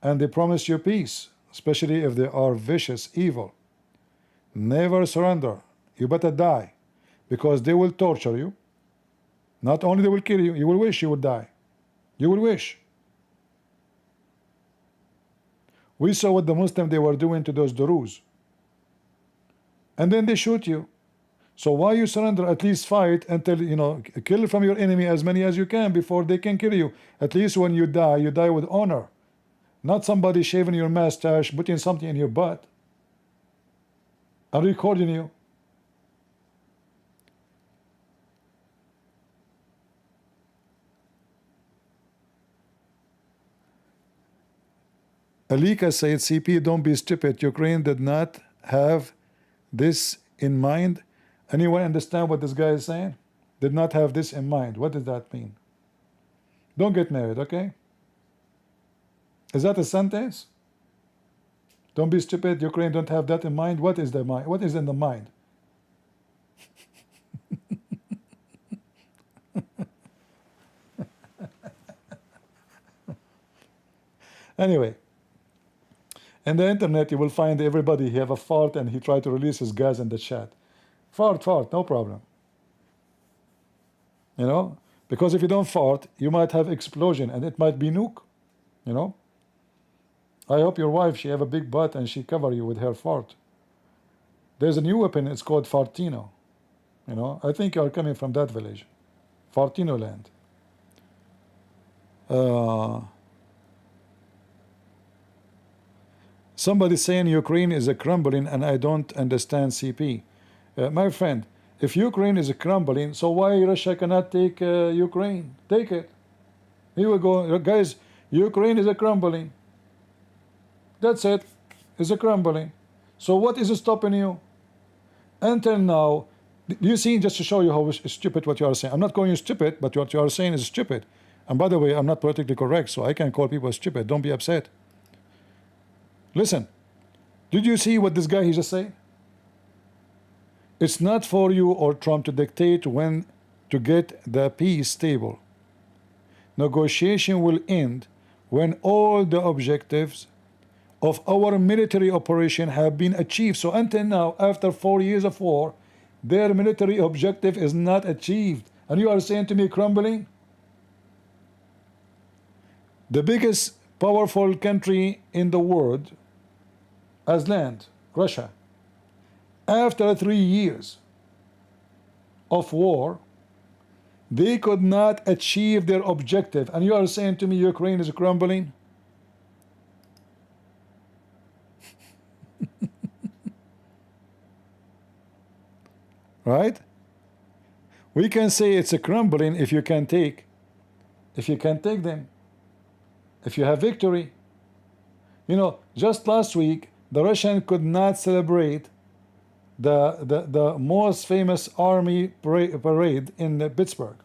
and they promise you peace, especially if they are vicious, evil, never surrender. You better die, because they will torture you. Not only they will kill you, you will wish you would die. You will wish. We saw what the Muslims they were doing to those Durus. And then they shoot you. So why you surrender? At least fight until, you know, kill from your enemy as many as you can before they can kill you. At least when you die with honor. Not somebody shaving your mustache, putting something in your butt, and recording you. Alika said, CP, don't be stupid. Ukraine did not have this in mind. Anyone understand what this guy is saying? Did not have this in mind. What does that mean? Don't get married, okay? Is that a sentence? Don't be stupid. Ukraine don't have that in mind. What is the mind? What is in the mind? Anyway, in the internet you will find everybody, he have a fart and he tried to release his gas in the chat. Fart, no problem. You know, because if you don't fart, you might have explosion and it might be nuke. You know, I hope your wife, she have a big butt and she cover you with her fart. There's a new weapon, it's called Fartino. You know, I think you are coming from that village, Fartino land. Somebody saying Ukraine is a crumbling and I don't understand CP. My friend, if Ukraine is a crumbling, so why Russia cannot take Ukraine? Take it. Here we go, guys. Ukraine is a crumbling. That's it. It's a crumbling. So what is stopping you? Until now, you see, just to show you how stupid what you are saying. I'm not calling you stupid, but what you are saying is stupid. And by the way, I'm not politically correct, so I can call people stupid. Don't be upset. Listen, did you see what this guy he just said? It's not for you or Trump to dictate when to get the peace stable. Negotiation will end when all the objectives of our military operation have been achieved. So until now, after 4 years of war, their military objective is not achieved. And you are saying to me crumbling? The biggest powerful country in the world as land, Russia, after 3 years of war, they could not achieve their objective. And you are saying to me Ukraine is crumbling? Right? We can say it's a crumbling if you can take them, if you have victory. You know, just last week, the Russian could not celebrate the most famous army parade in Pittsburgh.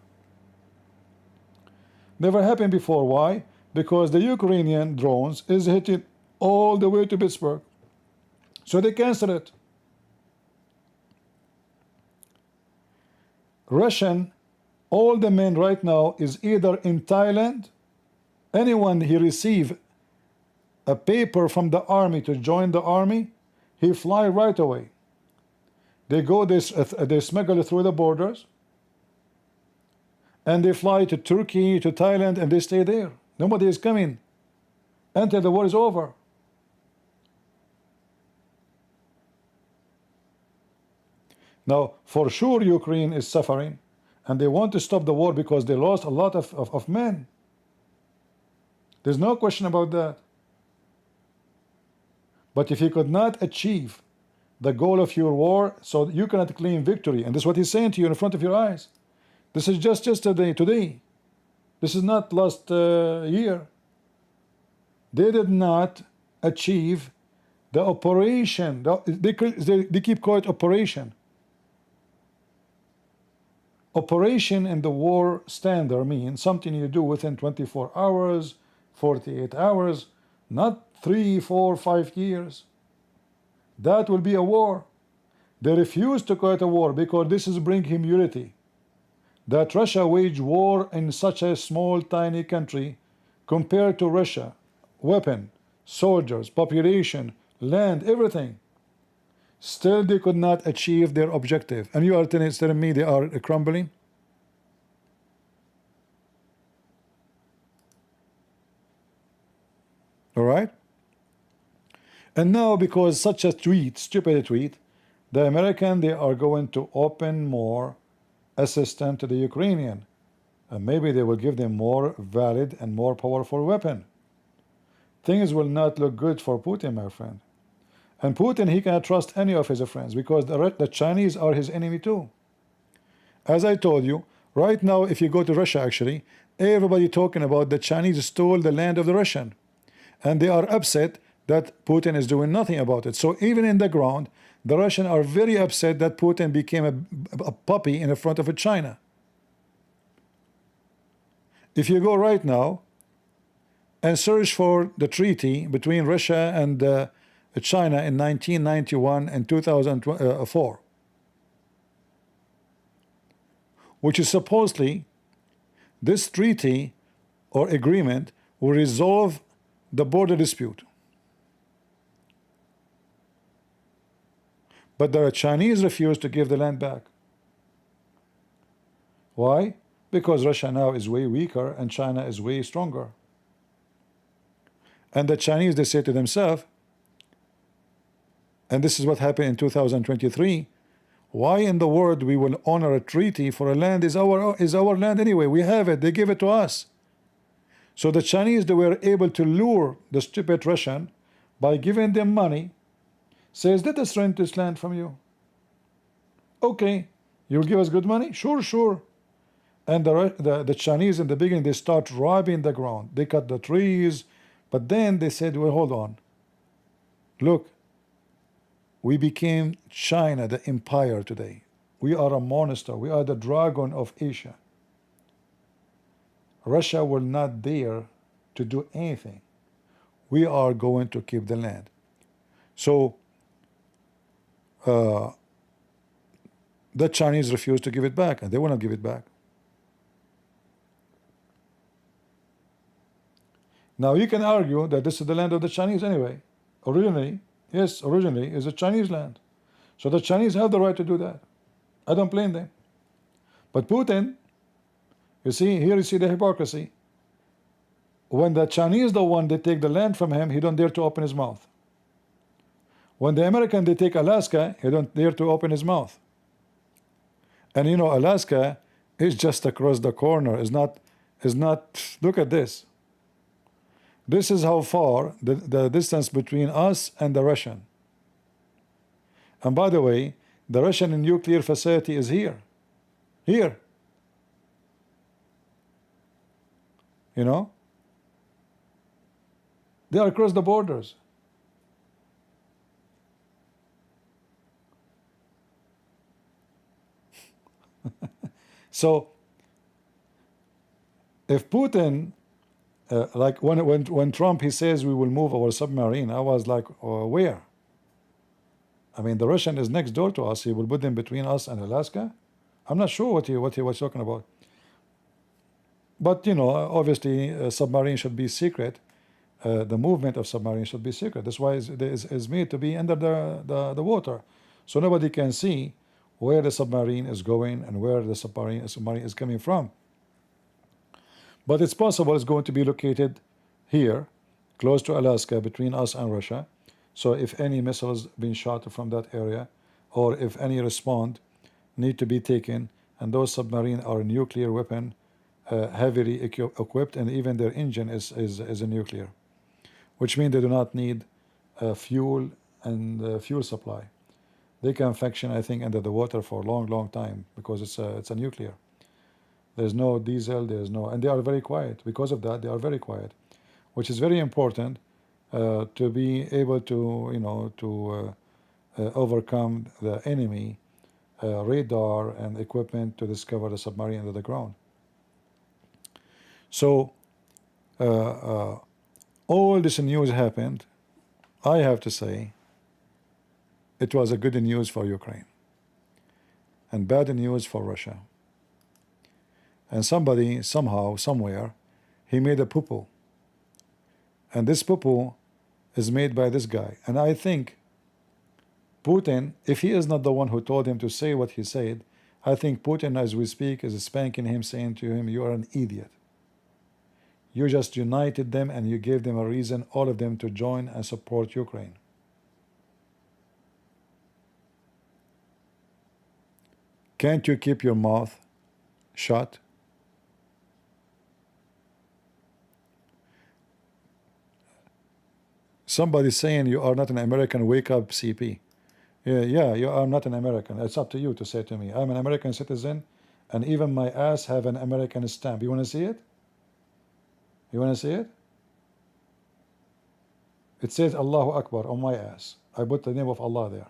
Never happened before. Why? Because the Ukrainian drones is hitting all the way to Pittsburgh. So they cancel it. Russian, all the men right now is either in Thailand. Anyone he receive a paper from the army to join the army, he fly right away. They go, they smuggle it through the borders, and they fly to Turkey, to Thailand, and they stay there. Nobody is coming until the war is over. Now, for sure, Ukraine is suffering, and they want to stop the war because they lost a lot of men. There's no question about that. But if you could not achieve the goal of your war, so you cannot claim victory, and this is what he's saying to you in front of your eyes. This is just today. This is not last year. They did not achieve the operation. They keep calling it operation. Operation in the war standard means something you do within 24 hours, 48 hours, not 3, 4, 5 years. That will be a war. They refuse to call it a war because this is bring him unity. That Russia wage war in such a small, tiny country compared to Russia, weapon, soldiers, population, land, everything. Still, they could not achieve their objective. And you are telling me they are crumbling? All right? And now, because such a tweet, stupid tweet, the American, they are going to open more assistance to the Ukrainian. And maybe they will give them more valid and more powerful weapon. Things will not look good for Putin, my friend. And Putin, he cannot trust any of his friends because the Chinese are his enemy too. As I told you, right now, if you go to Russia, actually, everybody talking about the Chinese stole the land of the Russian. And they are upset that Putin is doing nothing about it. So even in the ground, the Russians are very upset that Putin became a puppy in the front of China. If you go right now and search for the treaty between Russia and China in 1991 and 2004, which is supposedly this treaty or agreement will resolve the border dispute. But the Chinese refuse to give the land back. Why? Because Russia now is way weaker and China is way stronger. And the Chinese, they say to themselves, and this is what happened in 2023, why in the world we will honor a treaty for a land is our land anyway? We have it, they give it to us. So the Chinese, they were able to lure the stupid Russian by giving them money, says, let us rent this land from you. Okay, you'll give us good money? Sure, sure. And the Chinese in the beginning, they start robbing the ground. They cut the trees, but then they said, well, hold on. Look, we became China, the empire today. We are a monster. We are the dragon of Asia. Russia will not dare to do anything. We are going to keep the land. So the Chinese refuse to give it back, and they will not give it back. Now you can argue that this is the land of the Chinese anyway. Originally, yes, originally is a Chinese land. So the Chinese have the right to do that. I don't blame them. But Putin, you see, here you see the hypocrisy. When the Chinese, the one, they take the land from him, he don't dare to open his mouth. When the American, they take Alaska, he don't dare to open his mouth. And you know, Alaska is just across the corner. Is not, look at this. This is how far the distance between us and the Russian. And by the way, the Russian nuclear facility is here. Here. You know? They are across the borders. So if Putin, like when Trump he says we will move our submarine, I was like, where? I mean, the Russian is next door to us. He will put them between us and Alaska. I'm not sure what he was talking about. But you know, obviously, a submarine should be secret. The movement of submarine should be secret. That's why it's made to be under the water, so nobody can see where the submarine is going and where the submarine is coming from. But it's possible it's going to be located here, close to Alaska, between us and Russia. So if any missiles being shot from that area, or if any respond, need to be taken, and those submarines are nuclear weapon, heavily equipped, and even their engine is a nuclear, which means they do not need fuel and fuel supply. They can function, I think, under the water for a long time because it's a nuclear. There's no diesel, there's no, and they are very quiet. Because of that, they are very quiet, which is very important to be able to, you know, to overcome the enemy radar and equipment to discover the submarine under the ground. So all this news happened. I have to say, it was a good news for Ukraine and bad news for Russia. And somebody, somehow, somewhere, he made a poo-poo. And this poo-poo is made by this guy. And I think Putin, if he is not the one who told him to say what he said, I think Putin, as we speak, is spanking him, saying to him, you are an idiot. You just united them and you gave them a reason, all of them, to join and support Ukraine. Can't you keep your mouth shut? Somebody saying you are not an American, wake up, CP. Yeah, you are not an American. It's up to you to say to me. I'm an American citizen, and even my ass have an American stamp. You want to see it? You want to see it? It says Allahu Akbar on my ass. I put the name of Allah there.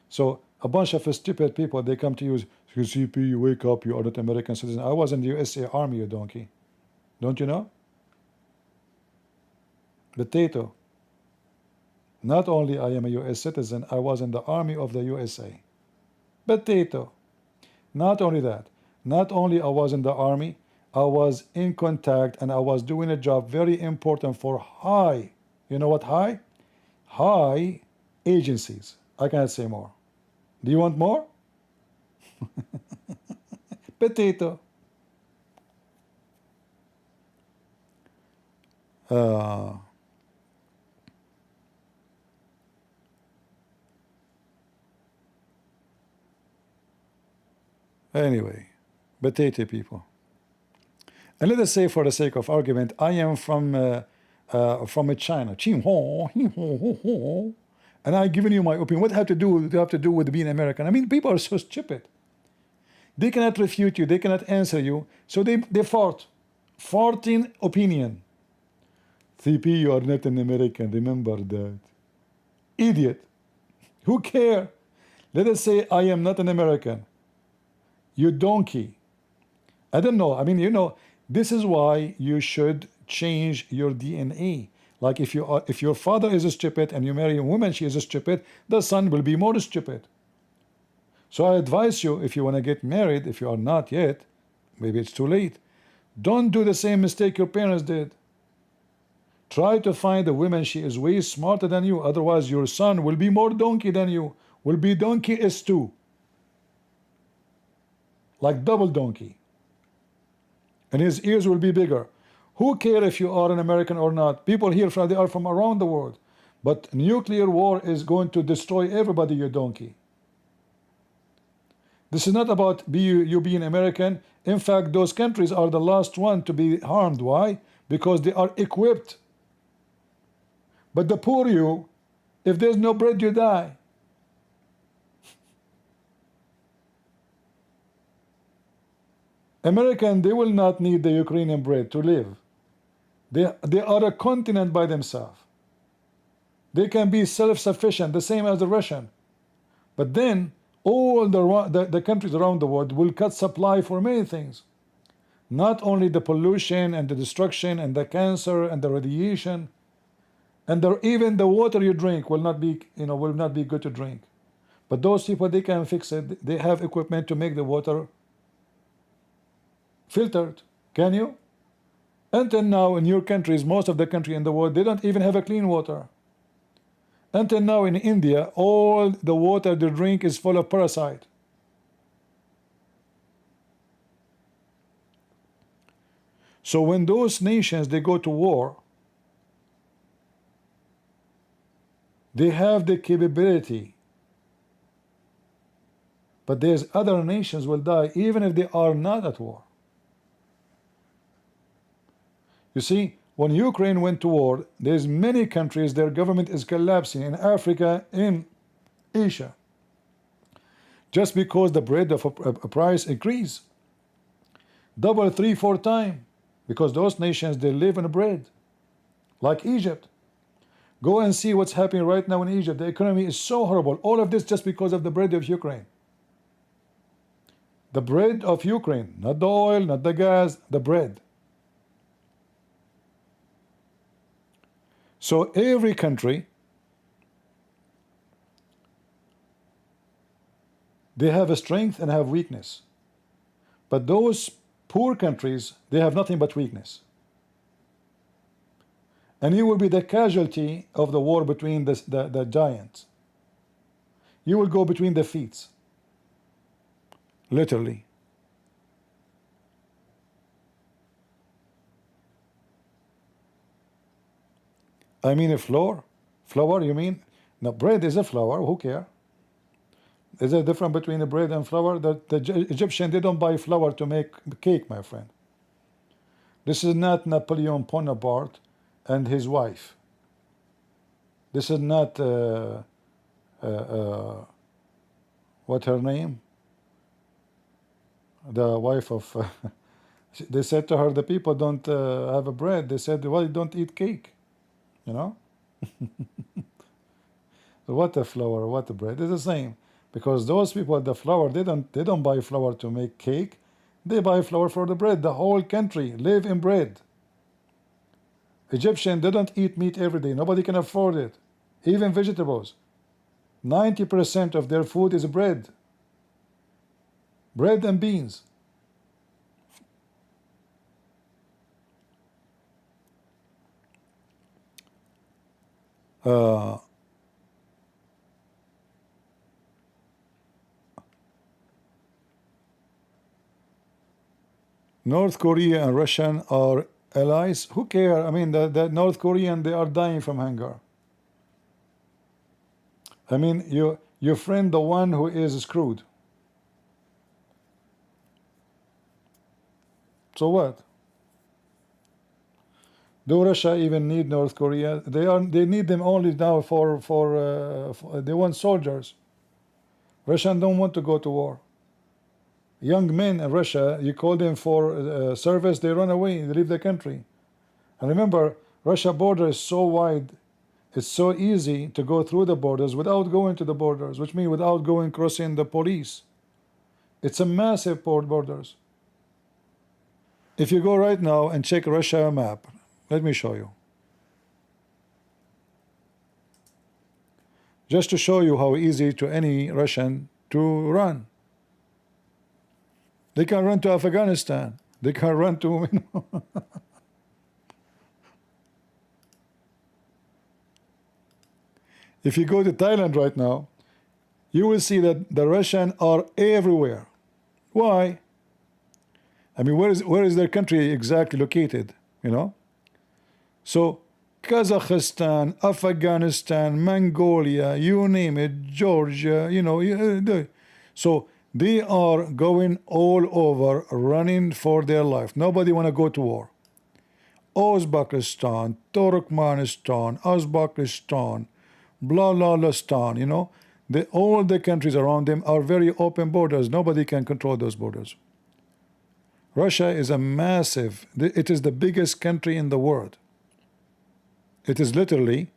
So a bunch of stupid people, they come to you, CP, you wake up, you are not American citizen. I was in the USA Army, you donkey. Don't you know? Potato. Not only I am a US citizen, I was in the army of the USA. Potato. Not only that, not only I was in the army, I was in contact and I was doing a job very important for high, you know what high? High agencies. I cannot say more. Do you want more? Potato. Anyway, potato people. And let us say, for the sake of argument, I am from China, and I'm giving you my opinion. What have to do with being American? I mean, people are so stupid. They cannot refute you. They cannot answer you. So they farting opinion. CP, you are not an American. Remember that. Idiot. Who care? Let us say I am not an American. You donkey. I don't know. I mean, you know, this is why you should change your DNA. Like if your father is stupid and you marry a woman, she is stupid, the son will be more stupid. So I advise you, if you want to get married, if you are not yet, maybe it's too late, don't do the same mistake your parents did. Try to find a woman, she is way smarter than you, otherwise your son will be more donkey than you, will be donkey S2. Like double donkey. And his ears will be bigger. Who cares if you are an American or not? People here, they are from around the world. But nuclear war is going to destroy everybody, you donkey. This is not about you being American. In fact, those countries are the last one to be harmed. Why? Because they are equipped. But the poor you, if there's no bread, you die. American, they will not need the Ukrainian bread to live. They are a continent by themselves. They can be self-sufficient, the same as the Russian. But then all the countries around the world will cut supply for many things. Not only the pollution and the destruction and the cancer and the radiation, and even the water you drink will not be, will not be good to drink. But those people, they can fix it. They have equipment to make the water filtered. Can you? Until now, in your countries, most of the country in the world, they don't even have a clean water. Until now, in India, all the water they drink is full of parasite. So when those nations, they go to war, they have the capability, but there's other nations will die even if they are not at war. You see, when Ukraine went to war, there's many countries, their government is collapsing in Africa, in Asia, just because the bread of a price increase, double, 3, 4 times, because those nations, they live on bread, like Egypt. Go and see what's happening right now in Egypt. The economy is so horrible. All of this just because of the bread of Ukraine. The bread of Ukraine, not the oil, not the gas, the bread. So every country, they have a strength and have weakness. But those poor countries, they have nothing but weakness. And you will be the casualty of the war between the giants. You will go between the feet, literally. I mean a flour? Flour, you mean? No, bread is a flour, who cares? Is there a difference between the bread and flour? The Egyptian, they don't buy flour to make cake, my friend. This is not Napoleon Bonaparte and his wife. This is not what her name? The wife of they said to her, the people don't have a bread. They said, well, you don't eat cake, you know. So what a flour, what a bread. It's the same, because those people, the flour, they don't buy flour to make cake. They buy flour for the bread. The whole country live in bread. Egyptian, they don't eat meat every day. Nobody can afford it. Even vegetables. 90% of their food is bread. Bread and beans. North Korea and Russian are allies. Who care? I mean, the North Korean, they are dying from hunger. I mean, your friend, the one who is screwed. So what? Do Russia even need North Korea? They need them only now for they want soldiers. Russians don't want to go to war. Young men in Russia, you call them for service, they run away, they leave the country. And remember, Russia border is so wide, it's so easy to go through the borders without going to the borders, which means without crossing the police. It's a massive borders. If you go right now and check Russia map, let me show you. Just to show you how easy to any Russian to run. They can run to Afghanistan. They can run to, If you go to Thailand right now, you will see that the Russians are everywhere. Why? I mean, where is their country exactly located? So Kazakhstan, Afghanistan, Mongolia, you name it, Georgia, so they are going all over, running for their life. Nobody want to go to war. Uzbekistan, Turkmenistan, Uzbekistan, blah, blah, blah, stan, all the countries around them are very open borders. Nobody can control those borders. Russia is a massive, it is the biggest country in the world. It is literally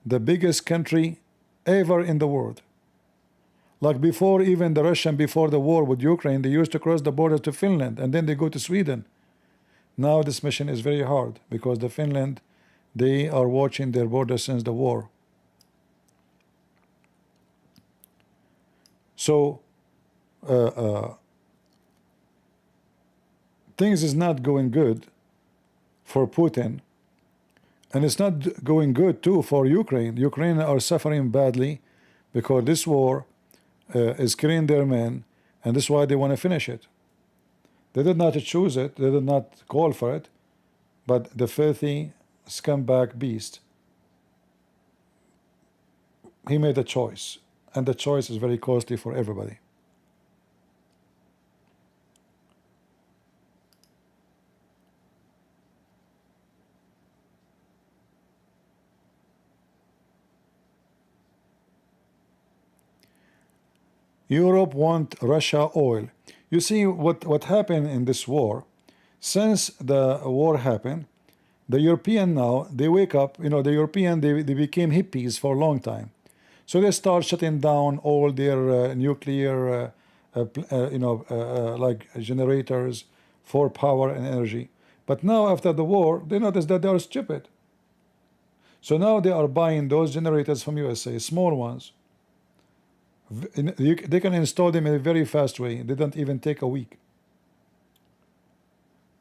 the biggest country ever in the world. Like before, even the Russian, before the war with Ukraine, they used to cross the border to Finland and then they go to Sweden. Now this mission is very hard because the Finland, they are watching their border since the war. So things is not going good for Putin, and it's not going good too for Ukraine. Ukraine are suffering badly because this war is killing their men, and this is why they want to finish it. They did not choose it, they did not call for it, but the filthy scumbag beast, he made a choice, and the choice is very costly for everybody. Europe want Russia oil. You see what happened in this war. Since the war happened, the European now, they wake up, you know, the European, they became hippies for a long time. So they start shutting down all their nuclear, like generators for power and energy. But now after the war, they notice that they are stupid. So now they are buying those generators from USA, small ones. They can install them in a very fast way. They don't even take a week.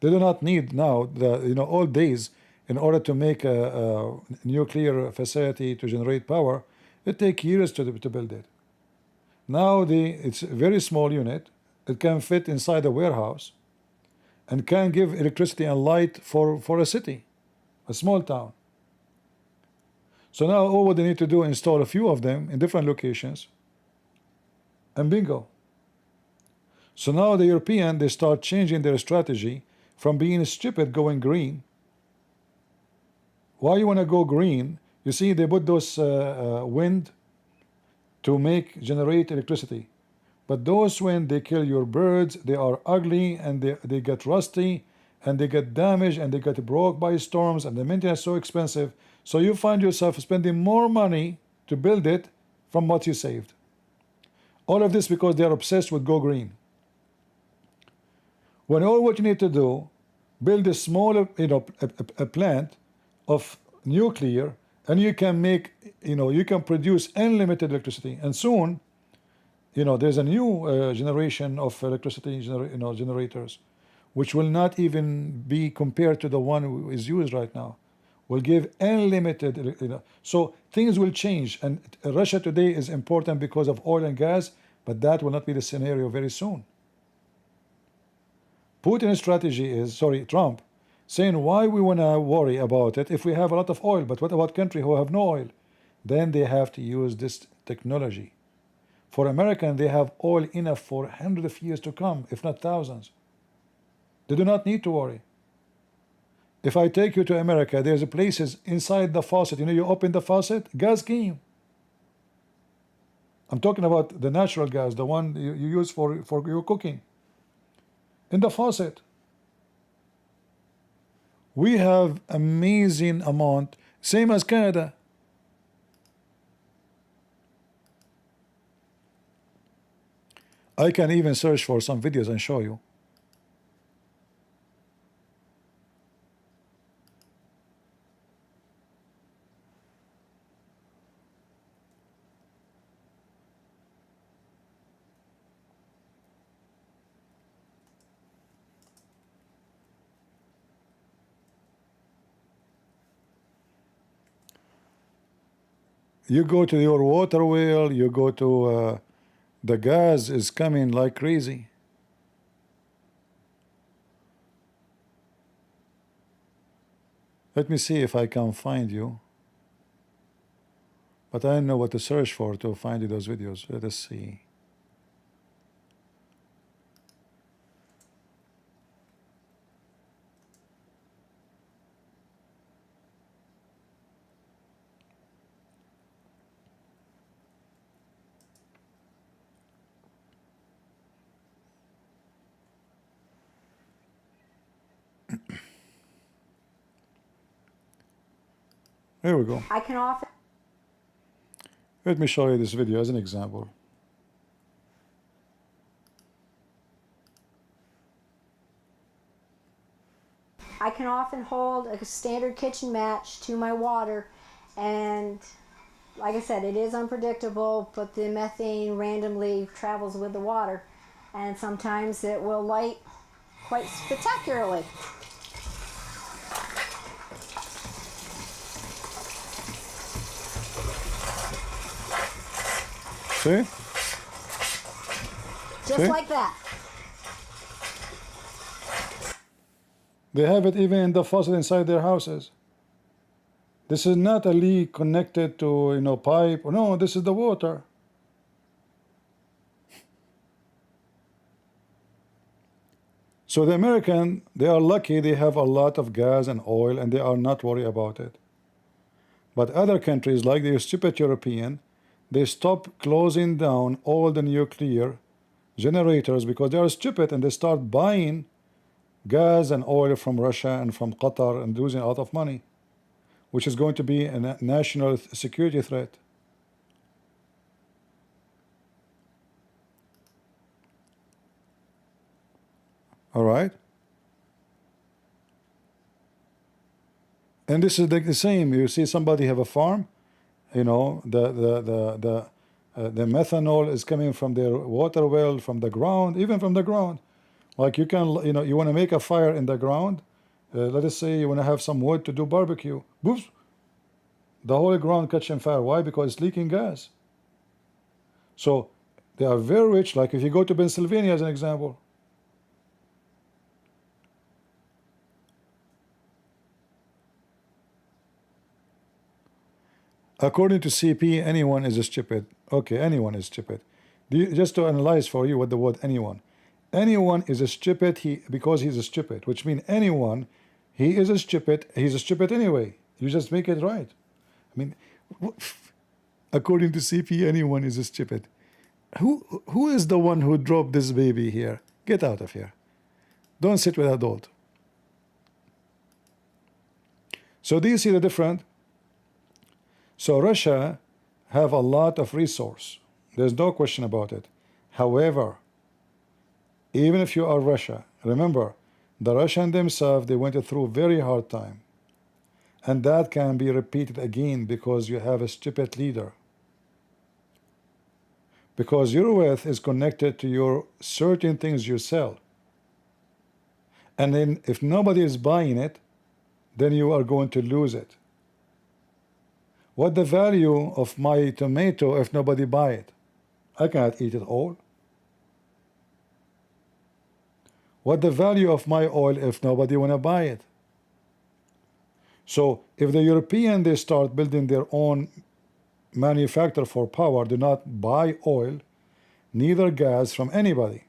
They do not need now the old days in order to make a nuclear facility to generate power. It takes years to build it. Now it's a very small unit. It can fit inside a warehouse and can give electricity and light for a city, a small town. So now all what they need to do is install a few of them in different locations, and bingo. So now the European, they start changing their strategy from being stupid going green. Why you want to go green? You see, they put those wind to generate electricity, but those wind, they kill your birds. They are ugly, and they get rusty, and they get damaged, and they get broke by storms, and the maintenance is so expensive. So you find yourself spending more money to build it from what you saved. All of this because they are obsessed with go green. When all what you need to do, build a small, a plant of nuclear, and you can make, you can produce unlimited electricity. And soon, there's a new generation of electricity generators, which will not even be compared to the one who is used right now. Will give unlimited, so things will change. And Russia today is important because of oil and gas, but that will not be the scenario very soon. Putin's strategy is, Trump, saying why we want to worry about it if we have a lot of oil, but what about countries who have no oil? Then they have to use this technology. For Americans, they have oil enough for hundreds of years to come, if not thousands. They do not need to worry. If I take you to America, there's places inside the faucet, you open the faucet, gas came. I'm talking about the natural gas, the one you use for your cooking. In the faucet. We have amazing amount, same as Canada. I can even search for some videos and show you. You go to your water wheel, you go to the gas is coming like crazy. Let me see if I can find you. But I don't know what to search for to find those videos. Let us see. Here we go. I can often Let me show you this video as an example. hold a standard kitchen match to my water, and like I said, it is unpredictable, but the methane randomly travels with the water, and sometimes it will light quite spectacularly. See? Just See? like that. They have it even in the faucet inside their houses. This is not a leak connected to, pipe. No, this is the water. So the American, they are lucky they have a lot of gas and oil and they are not worried about it. But other countries like the stupid European, they stop closing down all the nuclear generators because they are stupid, and they start buying gas and oil from Russia and from Qatar and losing a lot of money, which is going to be a national security threat. All right? And this is like the same. You see somebody have a farm, the methanol is coming from their water well, from the ground, even from the ground. Like you can, you want to make a fire in the ground. Let us say you want to have some wood to do barbecue. Boops! The whole ground catching fire. Why? Because it's leaking gas. So they are very rich. Like if you go to Pennsylvania as an example. According to CP, anyone is stupid. Okay, anyone is stupid. Just to analyze for you what the word anyone. Anyone is a stupid because he's a stupid, which means anyone, he is a stupid, he's a stupid anyway. You just make it right. I mean, according to CP, anyone is a stupid. Who is the one who dropped this baby here? Get out of here. Don't sit with adult. So do you see the difference? So Russia have a lot of resource. There's no question about it. However, even if you are Russia, remember, the Russian themselves, they went through a very hard time. And that can be repeated again because you have a stupid leader. Because your wealth is connected to your certain things you sell. And then if nobody is buying it, then you are going to lose it. What the value of my tomato if nobody buy it? I cannot eat it all. What the value of my oil if nobody want to buy it? So if the European, they start building their own manufacturer for power, do not buy oil, neither gas from anybody.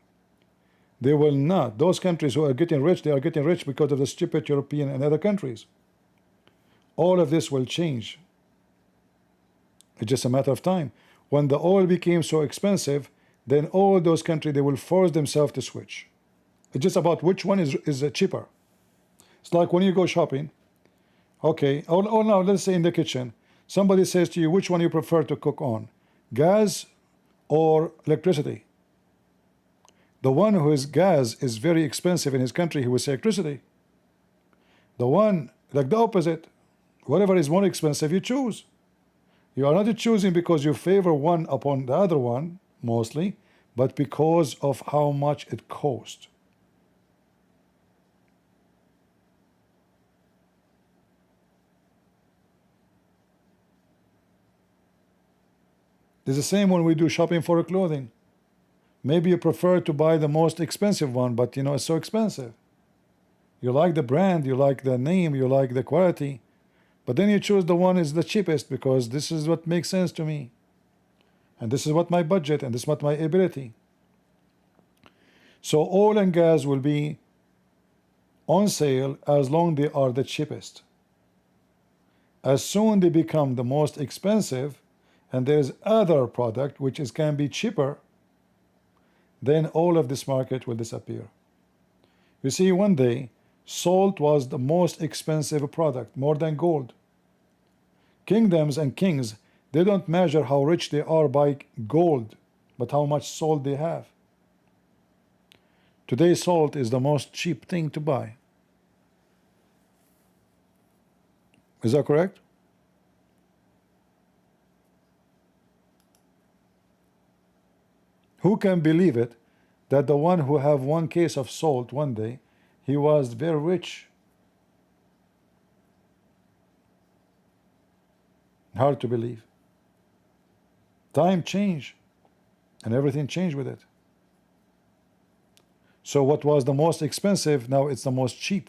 They will not. Those countries who are getting rich, they are getting rich because of the stupid European and other countries. All of this will change. It's just a matter of time. When the oil became so expensive, then all those countries, they will force themselves to switch. It's just about which one is cheaper. It's like when you go shopping. Okay, or now let's say in the kitchen, somebody says to you, which one you prefer to cook on, gas or electricity? The one who is gas is very expensive in his country, he will say electricity. The one, like the opposite, whatever is more expensive, you choose. You are not choosing because you favor one upon the other one, mostly, but because of how much it costs. It's the same when we do shopping for clothing. Maybe you prefer to buy the most expensive one, but it's so expensive. You like the brand, you like the name, you like the quality, but then you choose the one is the cheapest because this is what makes sense to me. And this is what my budget, and this is what my ability. So oil and gas will be on sale as long they are the cheapest. As soon they become the most expensive, and there is other product which can be cheaper, then all of this market will disappear. You see, one day salt was the most expensive product, more than gold. Kingdoms and kings, they don't measure how rich they are by gold, but how much salt they have. Today, salt is the most cheap thing to buy. Is that correct? Who can believe it that the one who have one case of salt one day, he was very rich? Hard to believe. Time changed, and everything changed with it. So what was the most expensive, now it's the most cheap.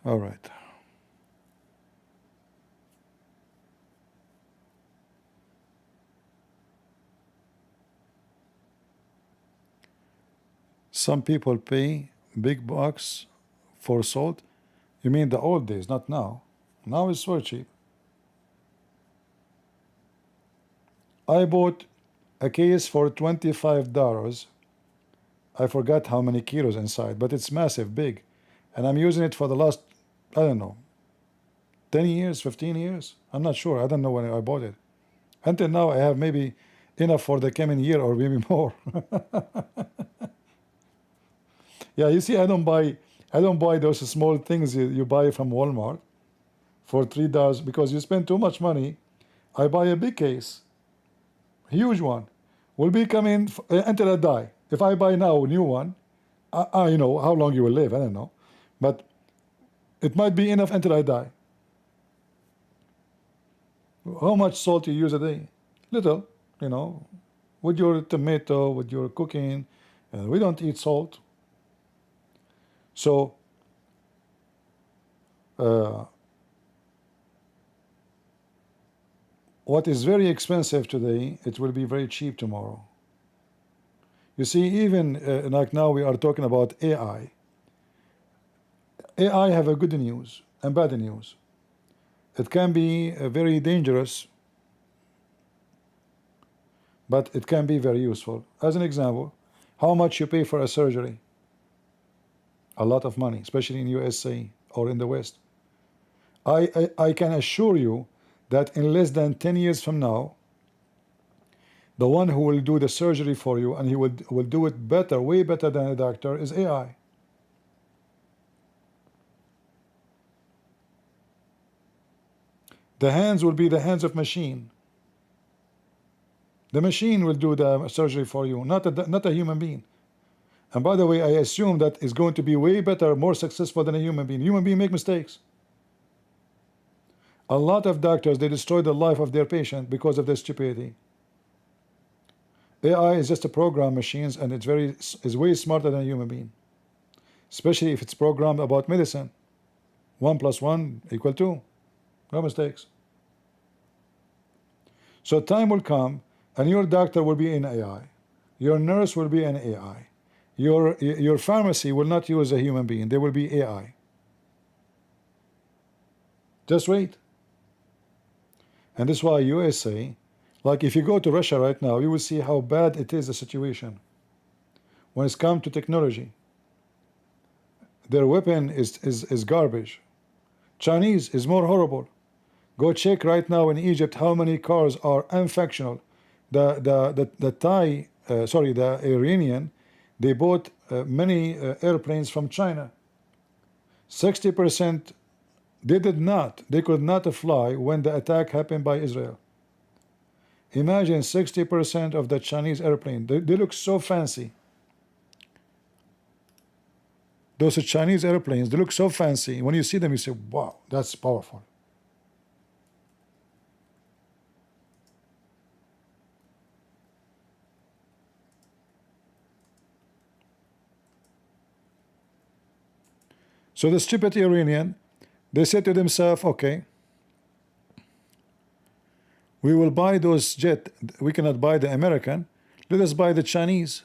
All right. Some people pay big bucks for salt. You mean the old days, not now. Now it's so cheap. I bought a case for $25. I forgot how many kilos inside, but it's massive, big. And I'm using it for the last, I don't know, 10 years, 15 years. I'm not sure. I don't know when I bought it. Until now, I have maybe enough for the coming year or maybe more. Yeah, you see, I don't buy those small things you buy from Walmart for $3 because you spend too much money. I buy a big case, huge one, will be coming until I die. If I buy now a new one, you know how long you will live, I don't know, but it might be enough until I die. How much salt you use a day? Little, you know, with your tomato, with your cooking. We don't eat salt. So what is very expensive today, it will be very cheap tomorrow. You see, even like now we are talking about AI. AI have a good news and bad news. It can be very dangerous, but it can be very useful. As an example, how much you pay for a surgery? A lot of money, especially in USA or in the West. I can assure you that in less than 10 years from now, the one who will do the surgery for you, and he will do it better, way better than a doctor, is AI. The hands will be the hands of machine. The machine will do the surgery for you, not a human being. And by the way, I assume that is going to be way better, more successful than a human being. Human beings make mistakes. A lot of doctors, they destroy the life of their patient because of their stupidity. AI is just a program machines, and it's way smarter than a human being. Especially if it's programmed about medicine. 1 + 1 = 2. No mistakes. So time will come, and your doctor will be in AI. Your nurse will be an AI. Your pharmacy will not use a human being. They will be AI. Just wait. And this is why USA, like if you go to Russia right now, you will see how bad it is, the situation. When it's come to technology, their weapon is garbage. Chinese is more horrible. Go check right now in Egypt how many cars are unfunctional. The Iranian, they bought many airplanes from China. 60% they could not fly when the attack happened by Israel. Imagine 60% of the Chinese airplane. They look so fancy. Those Chinese airplanes, they look so fancy. When you see them, you say, wow, that's powerful. So the stupid Iranian, they said to themselves, okay, we will buy those jets. We cannot buy the American. Let us buy the Chinese.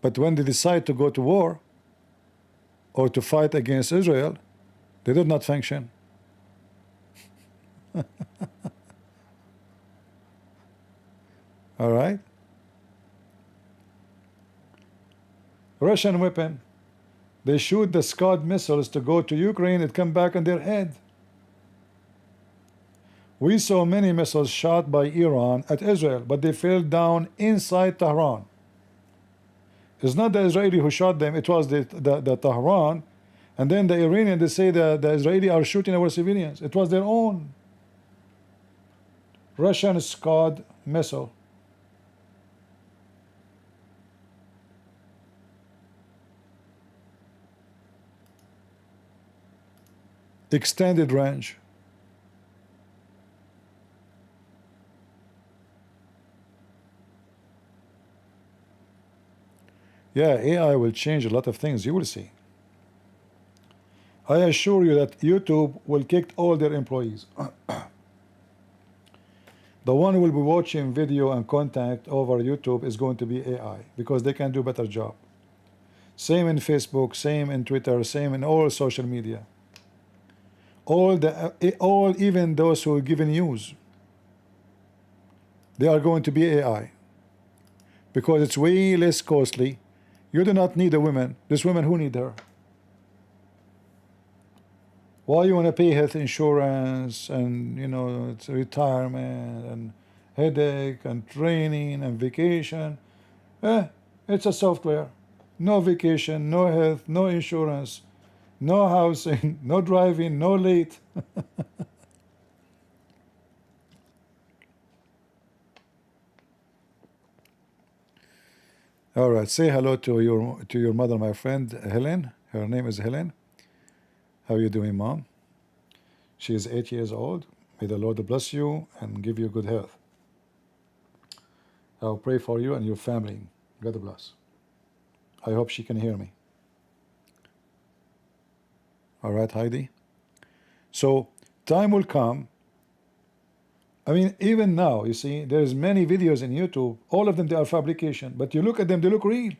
But when they decide to go to war or to fight against Israel, they did not function. All right? Russian weapon. They shoot the Scud missiles to go to Ukraine, it come back on their head. We saw many missiles shot by Iran at Israel, but they fell down inside Tehran. It's not the Israeli who shot them, it was the Tehran. And then the Iranian, they say the Israeli are shooting our civilians. It was their own Russian Scud missile. Extended range. Yeah, AI will change a lot of things, you will see. I assure you that YouTube will kick all their employees. The one who will be watching video and content over YouTube is going to be AI, because they can do better job. Same in Facebook, same in Twitter, same in all social media. All even those who give news, they are going to be AI, because it's way less costly. You do not need a woman. This woman, who need her? Why you want to pay health insurance and, you know, it's retirement and headache and training and vacation? It's a software. No vacation, no health, no insurance, no housing, no driving, no late. All right, say hello to your mother, my friend Helen. Her name is Helen. How are you doing, Mom? She is 8 years old. May the Lord bless you and give you good health. I'll pray for you and your family. God bless. I hope she can hear me. All right, Heidi. So time will come. I mean, even now, you see, there's many videos in YouTube. All of them, they are fabrication. But you look at them, they look real.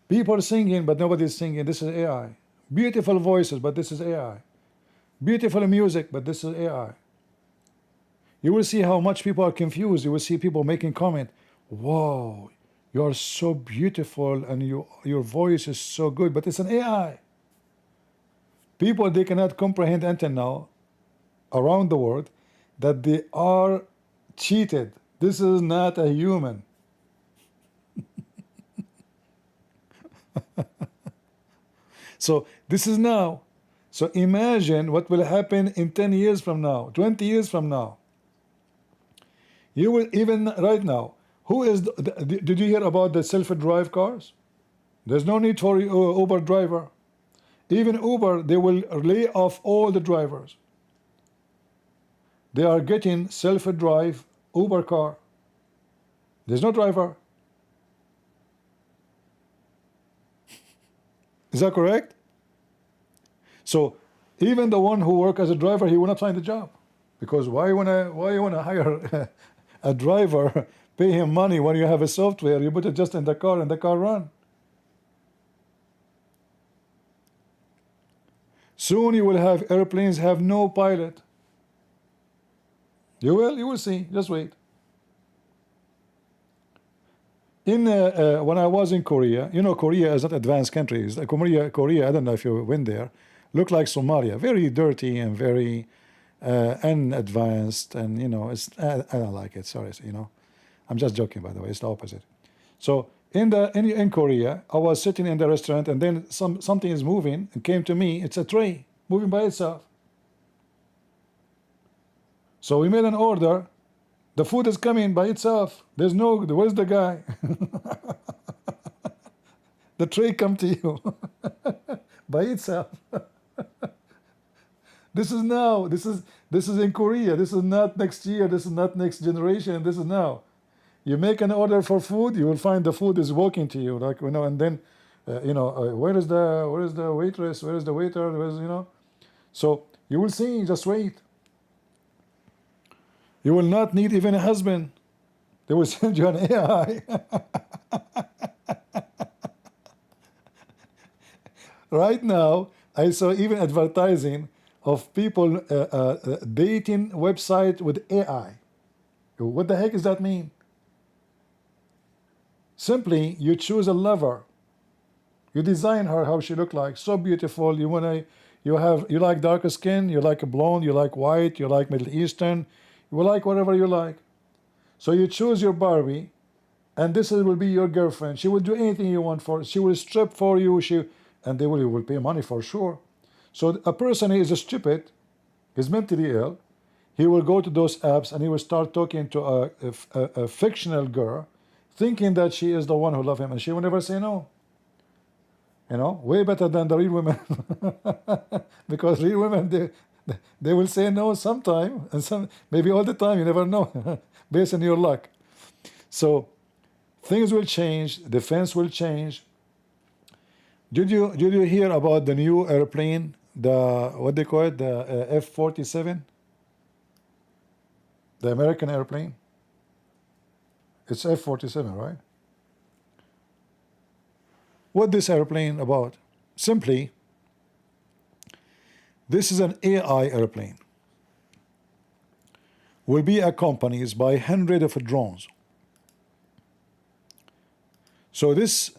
People are singing, but nobody's singing. This is AI. Beautiful voices, but this is AI. Beautiful music, but this is AI. You will see how much people are confused. You will see people making comment, wow, you are so beautiful and your voice is so good, but it's an AI. People, they cannot comprehend until now, around the world, that they are cheated. This is not a human. So this is now. So imagine what will happen in 10 years from now, 20 years from now. You will, even right now, who is, did you hear about the self-drive cars? There's no need for Uber driver. Even Uber, they will lay off all the drivers. They are getting self-drive Uber car. There's no driver. Is that correct? So even the one who work as a driver, he will not find a job, because why you wanna hire a driver, pay him money when you have a software? You put it just in the car and the car run. Soon you will have airplanes have no pilot. You will see. Just wait. In when I was in Korea, you know, Korea is not advanced countries. Korea, I don't know if you went there, look like Somalia, very dirty and very unadvanced, and you know, it's I don't like it. Sorry, you know, I'm just joking, by the way. It's the opposite. So in Korea, I was sitting in the restaurant, and then something is moving and came to me. It's a tray moving by itself. So we made an order. The food is coming by itself. There's no, where's the guy? The tray come to you by itself. This is now. This is in Korea. This is not next year. This is not next generation. This is now. You make an order for food, you will find the food is walking to you, like, you know, and then where is the waitress? Where is the waiter? Where is, you know? So you will see. Just wait. You will not need even a husband. They will send you an AI. Right now, I saw even advertising of people dating website with AI. What the heck does that mean? Simply, you choose a lover. You design her how she look like, so beautiful. You like darker skin, you like a blonde, you like white, you like Middle Eastern, you like whatever you like. So you choose your Barbie, and will be your girlfriend. She will do anything you want for. She will strip for you. And you will pay money for sure. So a person who is stupid, is mentally ill, he will go to those apps and he will start talking to a fictional girl, thinking that she is the one who loves him, and she will never say no. Way better than the real women, because real women they will say no sometime, and maybe all the time. You never know, based on your luck. So things will change. Defense will change. Did you hear about the new airplane? The what they call it? The F-47, the American airplane. It's F-47, right? What this airplane about? Simply, this is an AI airplane. Will be accompanied by hundreds of drones. So this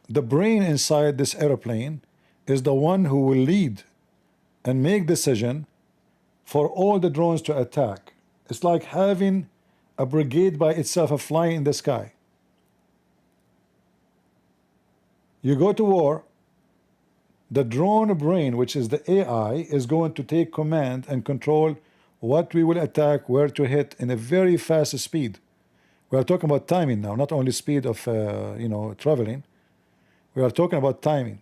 the brain inside this airplane is the one who will lead and make decision for all the drones to attack. It's like having a brigade by itself flying in the sky. You go to war, the drone brain, which is the AI, is going to take command and control what we will attack, where to hit in a very fast speed. We are talking about timing now, not only speed of traveling. We are talking about timing.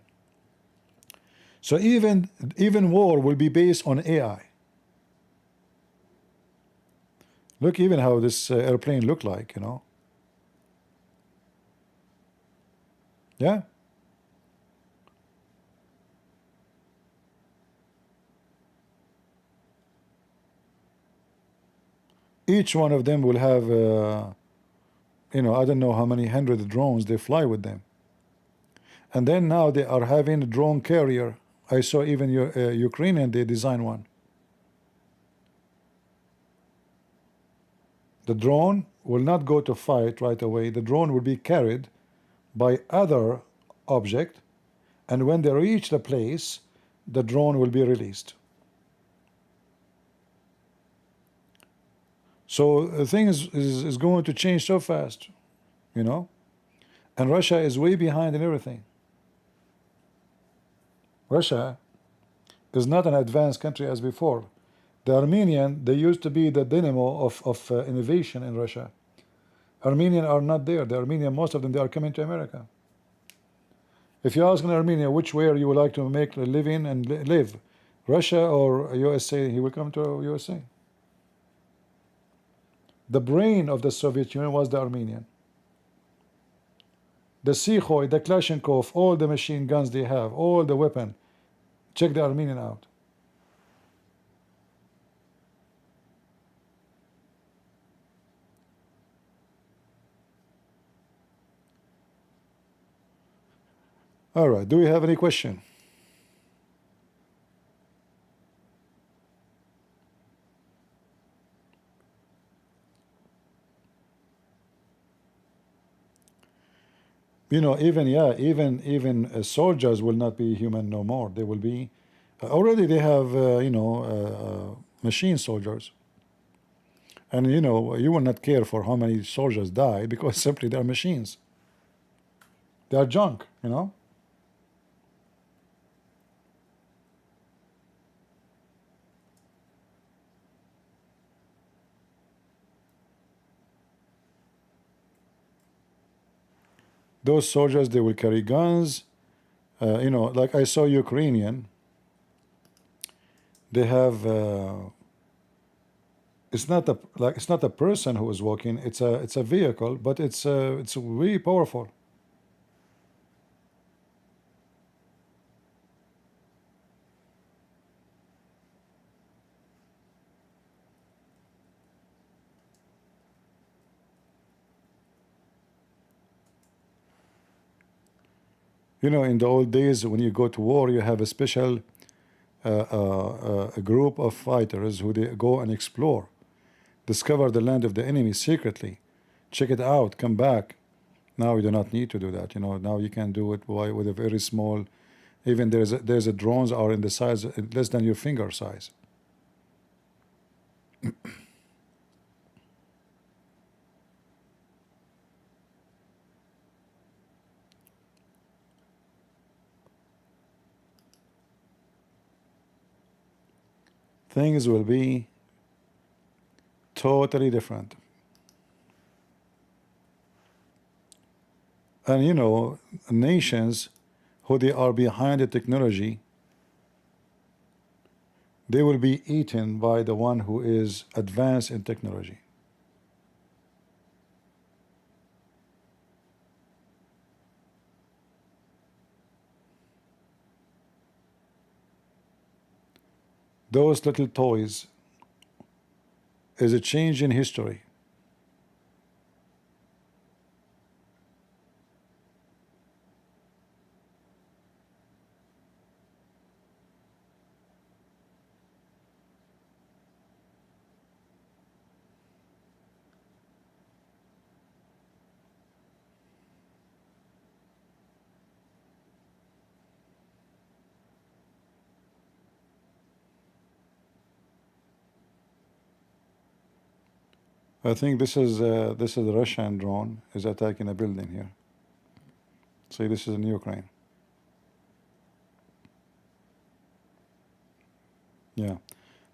So even war will be based on AI. Look even how this airplane look like, Yeah. Each one of them will have, I don't know how many hundred drones they fly with them. And then now they are having a drone carrier. I saw even Ukrainian, they design one. The drone will not go to fight right away. The drone will be carried by other object, and when they reach the place, the drone will be released. So the thing is going to change so fast, and Russia is way behind in everything. Russia is not an advanced country as before. The Armenian, they used to be the dynamo of innovation in Russia. Armenian are not there. The Armenian, most of them, they are coming to America. If you ask an Armenian which way you would like to make a living and live, Russia or USA, he will come to USA. The brain of the Soviet Union was the Armenian. The Sikhoy, the Kalashnikov, all the machine guns they have, all the weapon, check the Armenian out. All right, do we have any question? Even soldiers will not be human no more. They will be already they have machine soldiers, and you will not care for how many soldiers die because simply they are machines. They are junk. Those soldiers, they will carry guns. Like I saw Ukrainian. They have. It's not a person who is walking. It's a vehicle, but it's really powerful. You know, in the old days, when you go to war, you have a special a group of fighters who they go and explore, discover the land of the enemy secretly, check it out, come back. Now you do not need to do that. You know, now you can do it with a very small. Even there's a drones are in the size less than your finger size. Things will be totally different. And you know, nations who they are behind the technology, they will be eaten by the one who is advanced in technology. Those little toys is a change in history. I think this is a Russian drone is attacking a building here. See, this is in Ukraine. Yeah,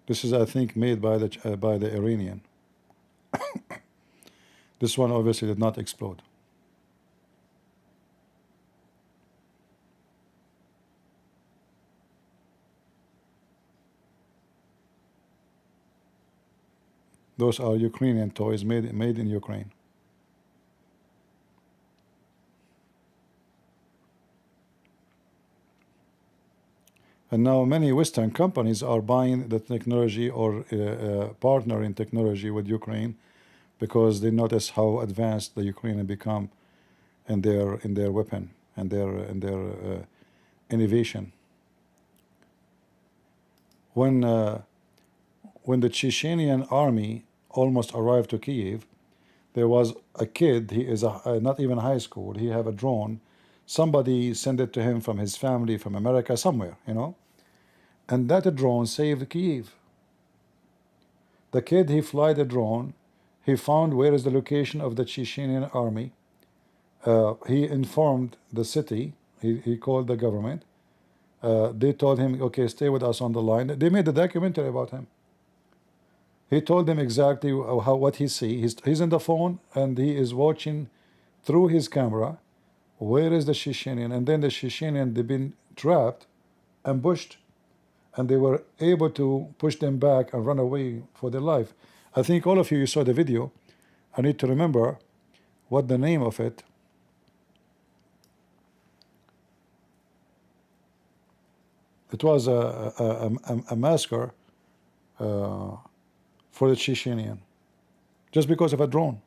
this is I think made by the Iranian. This one obviously did not explode. Those are Ukrainian toys made in Ukraine. And now many Western companies are buying the technology or partner in technology with Ukraine because they notice how advanced the Ukrainians become in their weapon and their innovation. When the Chechenian army almost arrived to Kiev, there was a kid, he is not even high school, he have a drone, somebody sent it to him from his family from America somewhere, you know, and that drone saved Kiev. The kid, he fly the drone, he found where is the location of the Chechenian army, he informed the city, he called the government, they told him, okay, stay with us on the line. They made a documentary about him. He told them exactly what he see. He's in the phone and he is watching through his camera where is the Chechenian, and then the Chechenian, they've been trapped, ambushed, and they were able to push them back and run away for their life. I think all of you saw the video. I need to remember what the name of it. It was a massacre for the Chechenian, just because of a drone.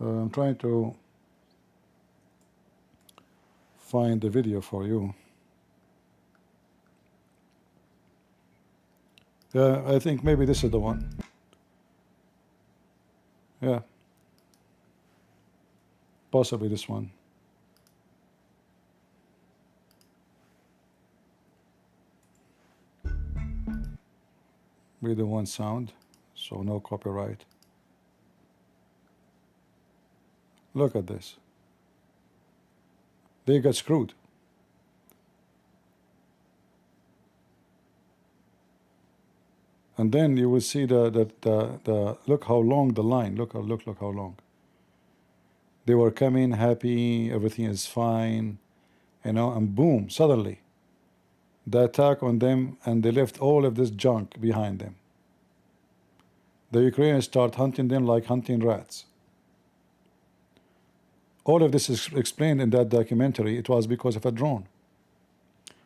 I'm trying to find the video for you. Yeah, I think maybe this is the one. Yeah, possibly this one. We do one sound, so no copyright. Look at this. They got screwed. And then you will see the look how long the line. Look how long. They were coming happy, everything is fine, you know, and boom, suddenly the attack on them, and they left all of this junk behind them. the Ukrainians start hunting them like hunting rats. All of this is explained in that documentary. It was because of a drone.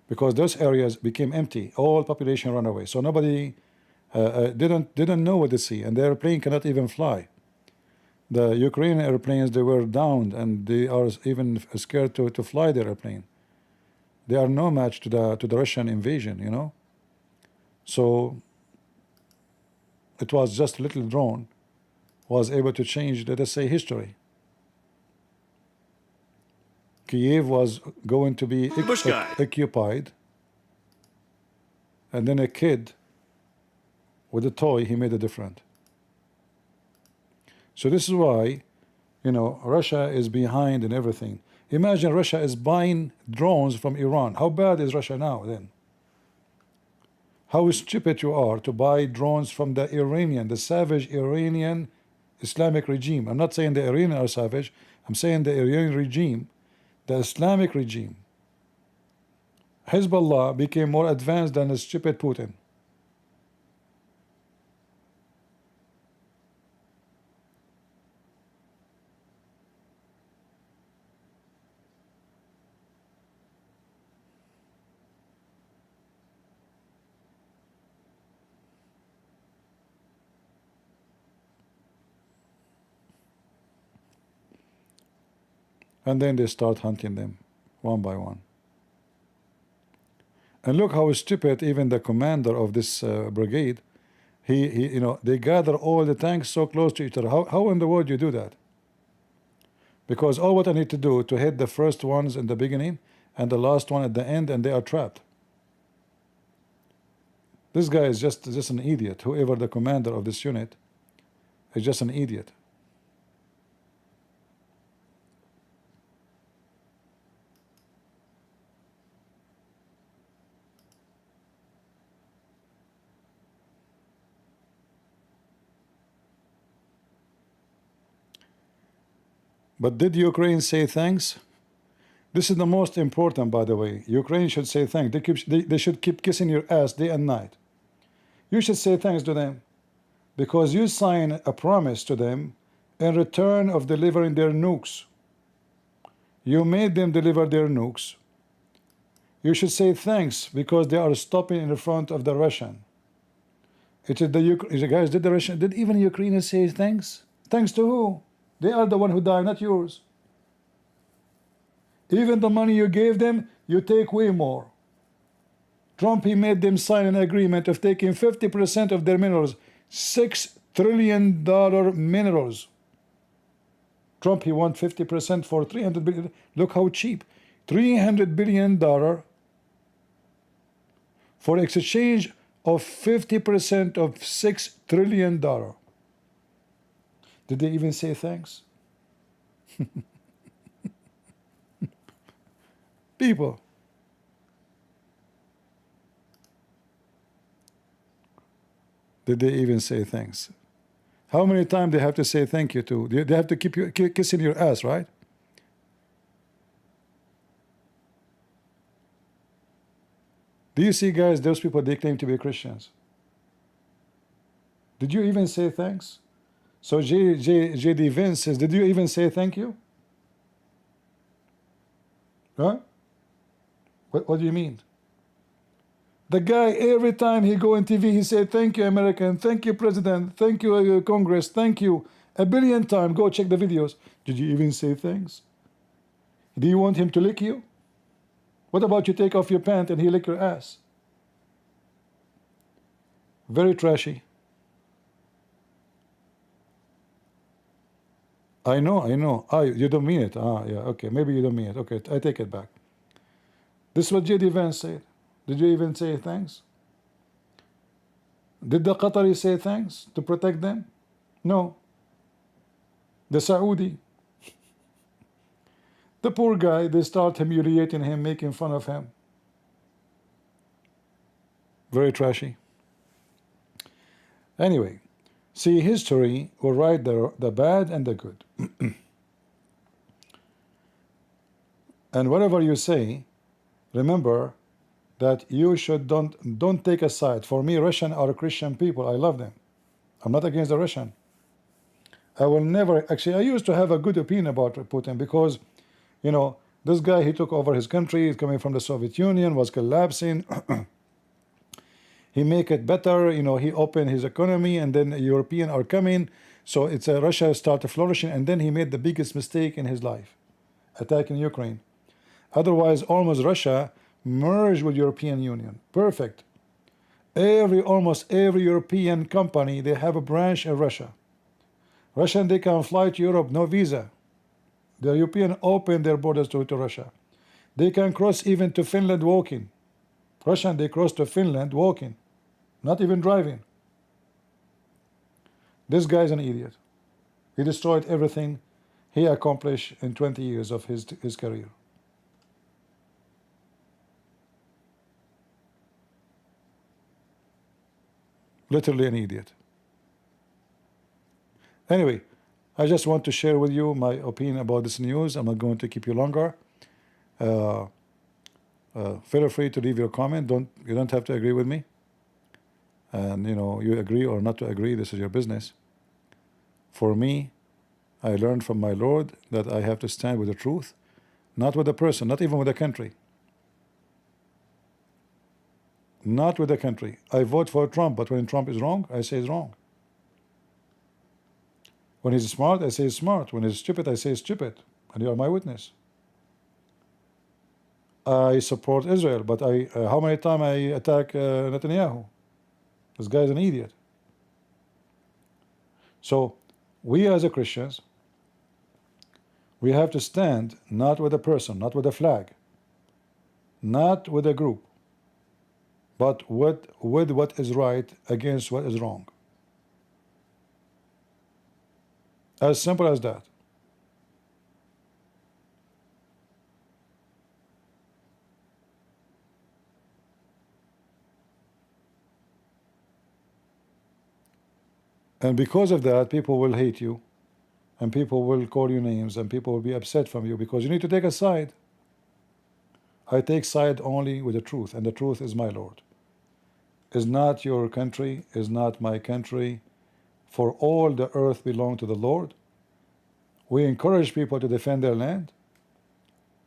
Because those areas became empty, all population ran away. So nobody didn't know what to see, and the airplane cannot even fly. The Ukrainian airplanes, they were downed, and they are even scared to fly their airplane. They are no match to the Russian invasion, you know. So it was just a little drone was able to change, let us say, history. Kiev was going to be occupied, and then a kid with a toy, he made a difference. So this is why, you know, Russia is behind in everything. Imagine Russia is buying drones from Iran. How bad is Russia now then? How stupid you are to buy drones from the Iranian, the savage Iranian Islamic regime. I'm not saying the Iranians are savage. I'm saying the Iranian regime, the Islamic regime. Hezbollah became more advanced than the stupid Putin. And then they start hunting them one by one. And look how stupid even the commander of this brigade, you know, they gather all the tanks so close to each other. How in the world you do that? Because all what I need to do to hit the first ones in the beginning and the last one at the end, and they are trapped. This guy is just an idiot. Whoever the commander of this unit is just an idiot. But did Ukraine say thanks? This is the most important, by the way. Ukraine should say thanks. They should keep kissing your ass day and night. You should say thanks to them, because you sign a promise to them in return of delivering their nukes. You made them deliver their nukes. You should say thanks because they are stopping in the front of the Russian. It is the guys, did even Ukrainians say thanks? Thanks to who? They are the one who died, not yours. Even the money you gave them, you take way more. Trump, he made them sign an agreement of taking 50% of their minerals, $6 trillion minerals. Trump, he wants 50% for $300 billion. Look how cheap. $300 billion for exchange of 50% of $6 trillion. Did they even say thanks? People. Did they even say thanks? How many times they have to say thank you to? They have to keep you kissing your ass, right? Do you see, guys, those people, they claim to be Christians? Did you even say thanks? So J.D. Vance says, did you even say thank you? Huh? What do you mean? The guy, every time he go on TV, he said, thank you, American, thank you, President, thank you, Congress, thank you. A billion times. Go check the videos. Did you even say thanks? Do you want him to lick you? What about you take off your pant and he lick your ass? Very trashy. I know. Ah, you don't mean it. Ah, yeah, okay. Maybe you don't mean it. Okay, I take it back. This is what J.D. Vance said. Did you even say thanks? Did the Qatari say thanks to protect them? No. The Saudi. The poor guy, they start humiliating him, making fun of him. Very trashy. Anyway, see, history will write the bad and the good. And whatever you say, remember that you should don't take a side. For me, Russian are Christian people. I love them. I'm not against the Russian. I will never, actually, I used to have a good opinion about Putin because, you know, this guy, he took over his country, he's coming from the Soviet Union, was collapsing. He make it better, you know, he opened his economy, and then European are coming. So it's Russia started flourishing, and then he made the biggest mistake in his life, attacking Ukraine. Otherwise, almost Russia merged with European Union. Perfect. Almost every European company, they have a branch in Russia. Russian, they can fly to Europe, no visa. The European open their borders to Russia. They can cross even to Finland walking. Russian, they cross to Finland walking, not even driving. This guy is an idiot. He destroyed everything he accomplished in 20 years of his career. Literally an idiot. Anyway, I just want to share with you my opinion about this news. I'm not going to keep you longer. Feel free to leave your comment. You don't have to agree with me. And you know, you agree or not to agree, this is your business. For me, I learned from my Lord that I have to stand with the truth, not with a person, not even with a country. Not with the country. I vote for Trump, but when Trump is wrong, I say he's wrong. When he's smart, I say he's smart. When he's stupid, I say he's stupid. And you are my witness. I support Israel, but how many times I attack Netanyahu? This guy is an idiot. So we as a Christians, we have to stand not with a person, not with a flag, not with a group, but with what is right against what is wrong. As simple as that. And because of that, people will hate you, and people will call you names, and people will be upset from you because you need to take a side. I take side only with the truth, and the truth is my Lord. Is not your country, is not my country. For all the earth belong to the Lord. We encourage people to defend their land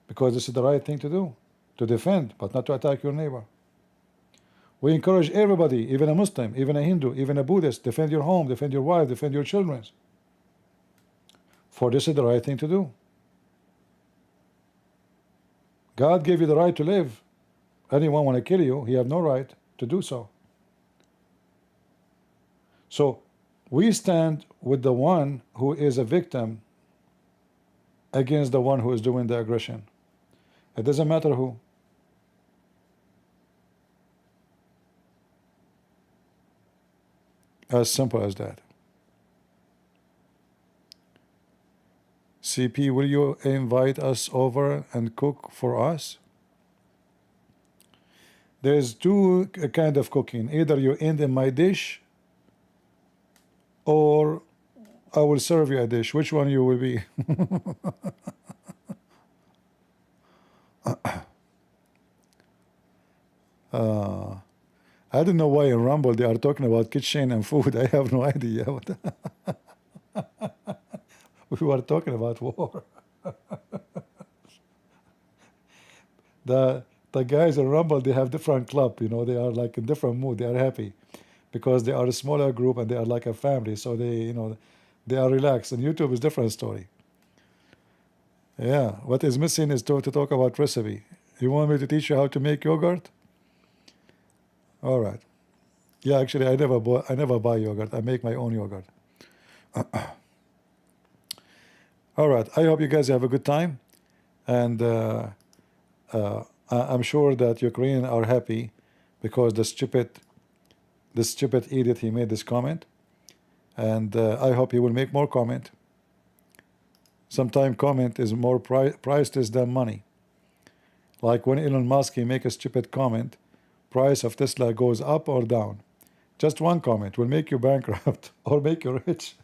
because this is the right thing to do, to defend, but not to attack your neighbor. We encourage everybody, even a Muslim, even a Hindu, even a Buddhist, defend your home, defend your wife, defend your children. For this is the right thing to do. God gave you the right to live. Anyone want to kill you, he have no right to do so. So we stand with the one who is a victim against the one who is doing the aggression. It doesn't matter who. As simple as that. CP, will you invite us over and cook for us? There's two kind of cooking. Either you end in my dish, or I will serve you a dish. Which one you will be? I don't know why in Rumble they are talking about kitchen and food. I have no idea. We were talking about war. The guys in Rumble, they have different club. You know, they are like in different mood. They are happy because they are a smaller group and they are like a family. So they, you know, they are relaxed. And YouTube is different story. Yeah, what is missing is to talk about recipe. You want me to teach you how to make yogurt? All right. Yeah, actually, I never buy yogurt. I make my own yogurt. All right. I hope you guys have a good time, and I'm sure that Ukrainians are happy because the stupid idiot, he made this comment, and I hope he will make more comment. Sometimes comment is more priceless than money. Like when Elon Musk, he make a stupid comment, price of Tesla goes up or down. Just one comment will make you bankrupt or make you rich.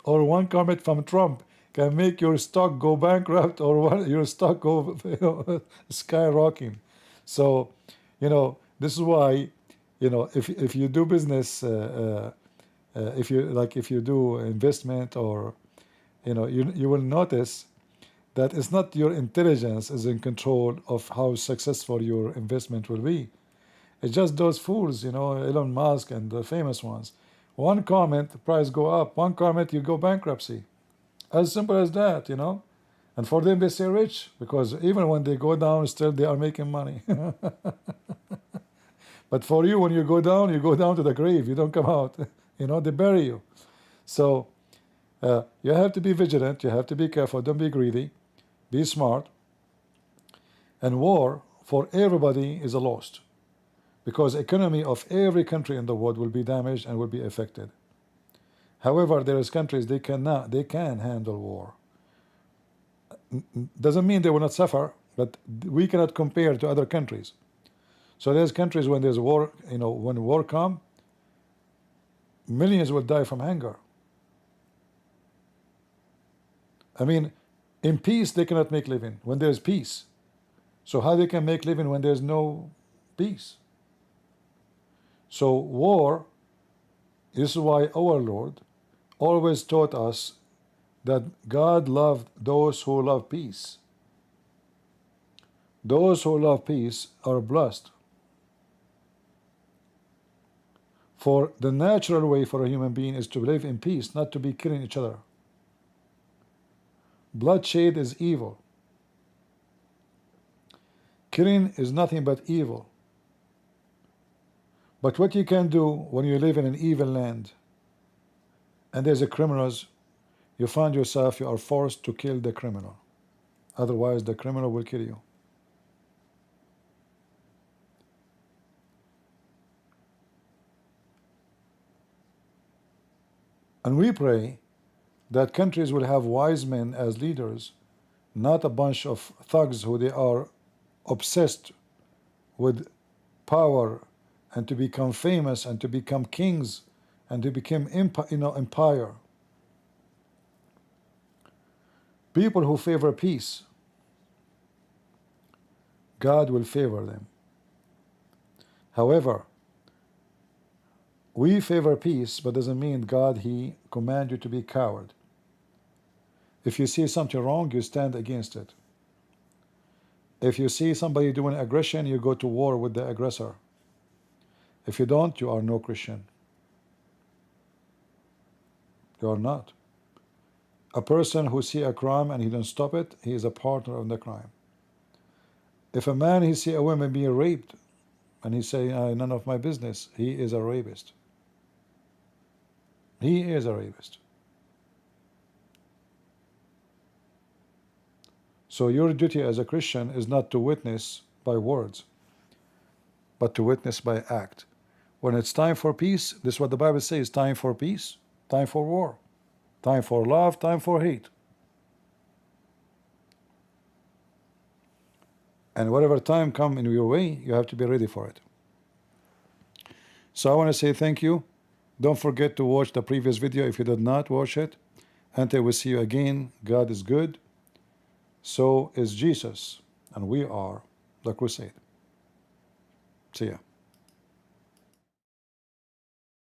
Or one comment from Trump can make your stock go bankrupt or your stock go skyrocketing. So, you know, this is why if you do business, if you do investment, or you will notice that it's not your intelligence is in control of how successful your investment will be. It's just those fools, Elon Musk and the famous ones. One comment, the price go up. One comment, you go bankruptcy. As simple as that, And for them, they stay rich because even when they go down, still they are making money. But for you, when you go down to the grave. You don't come out. They bury you. So you have to be vigilant. You have to be careful. Don't be greedy. Be smart. And war for everybody is a loss, because economy of every country in the world will be damaged and will be affected. However, there is countries they can handle war. Doesn't mean they will not suffer, but we cannot compare to other countries. So there's countries when there's war, when war comes, millions will die from hunger. I mean, in peace they cannot make living when there's peace. So how they can make living when there's no peace? So war, this is why our Lord always taught us that God loved those who love peace. Those who love peace are blessed. For the natural way for a human being is to live in peace, not to be killing each other. Bloodshed is evil. Killing is nothing but evil. But what you can do when you live in an evil land and there's a criminals, you find yourself, you are forced to kill the criminal. Otherwise, the criminal will kill you. And we pray that countries will have wise men as leaders, not a bunch of thugs who they are obsessed with power and to become famous and to become kings and to become empire. People who favor peace, God will favor them. However, we favor peace, but doesn't mean God, He command you to be coward. If you see something wrong, you stand against it. If you see somebody doing aggression, you go to war with the aggressor. If you don't, you are no Christian. You are not. A person who see a crime and he don't stop it, he is a partner of the crime. If a man he see a woman being raped and he say none of my business, he is a rapist. He is a rapist. So your duty as a Christian is not to witness by words, but to witness by act. When it's time for peace, this is what the Bible says: time for peace, time for war, time for love, time for hate. And whatever time come in your way, you have to be ready for it. So I want to say thank you. Don't forget to watch the previous video if you did not watch it. Until we see you again, God is good. So is Jesus, and we are the crusade. See ya.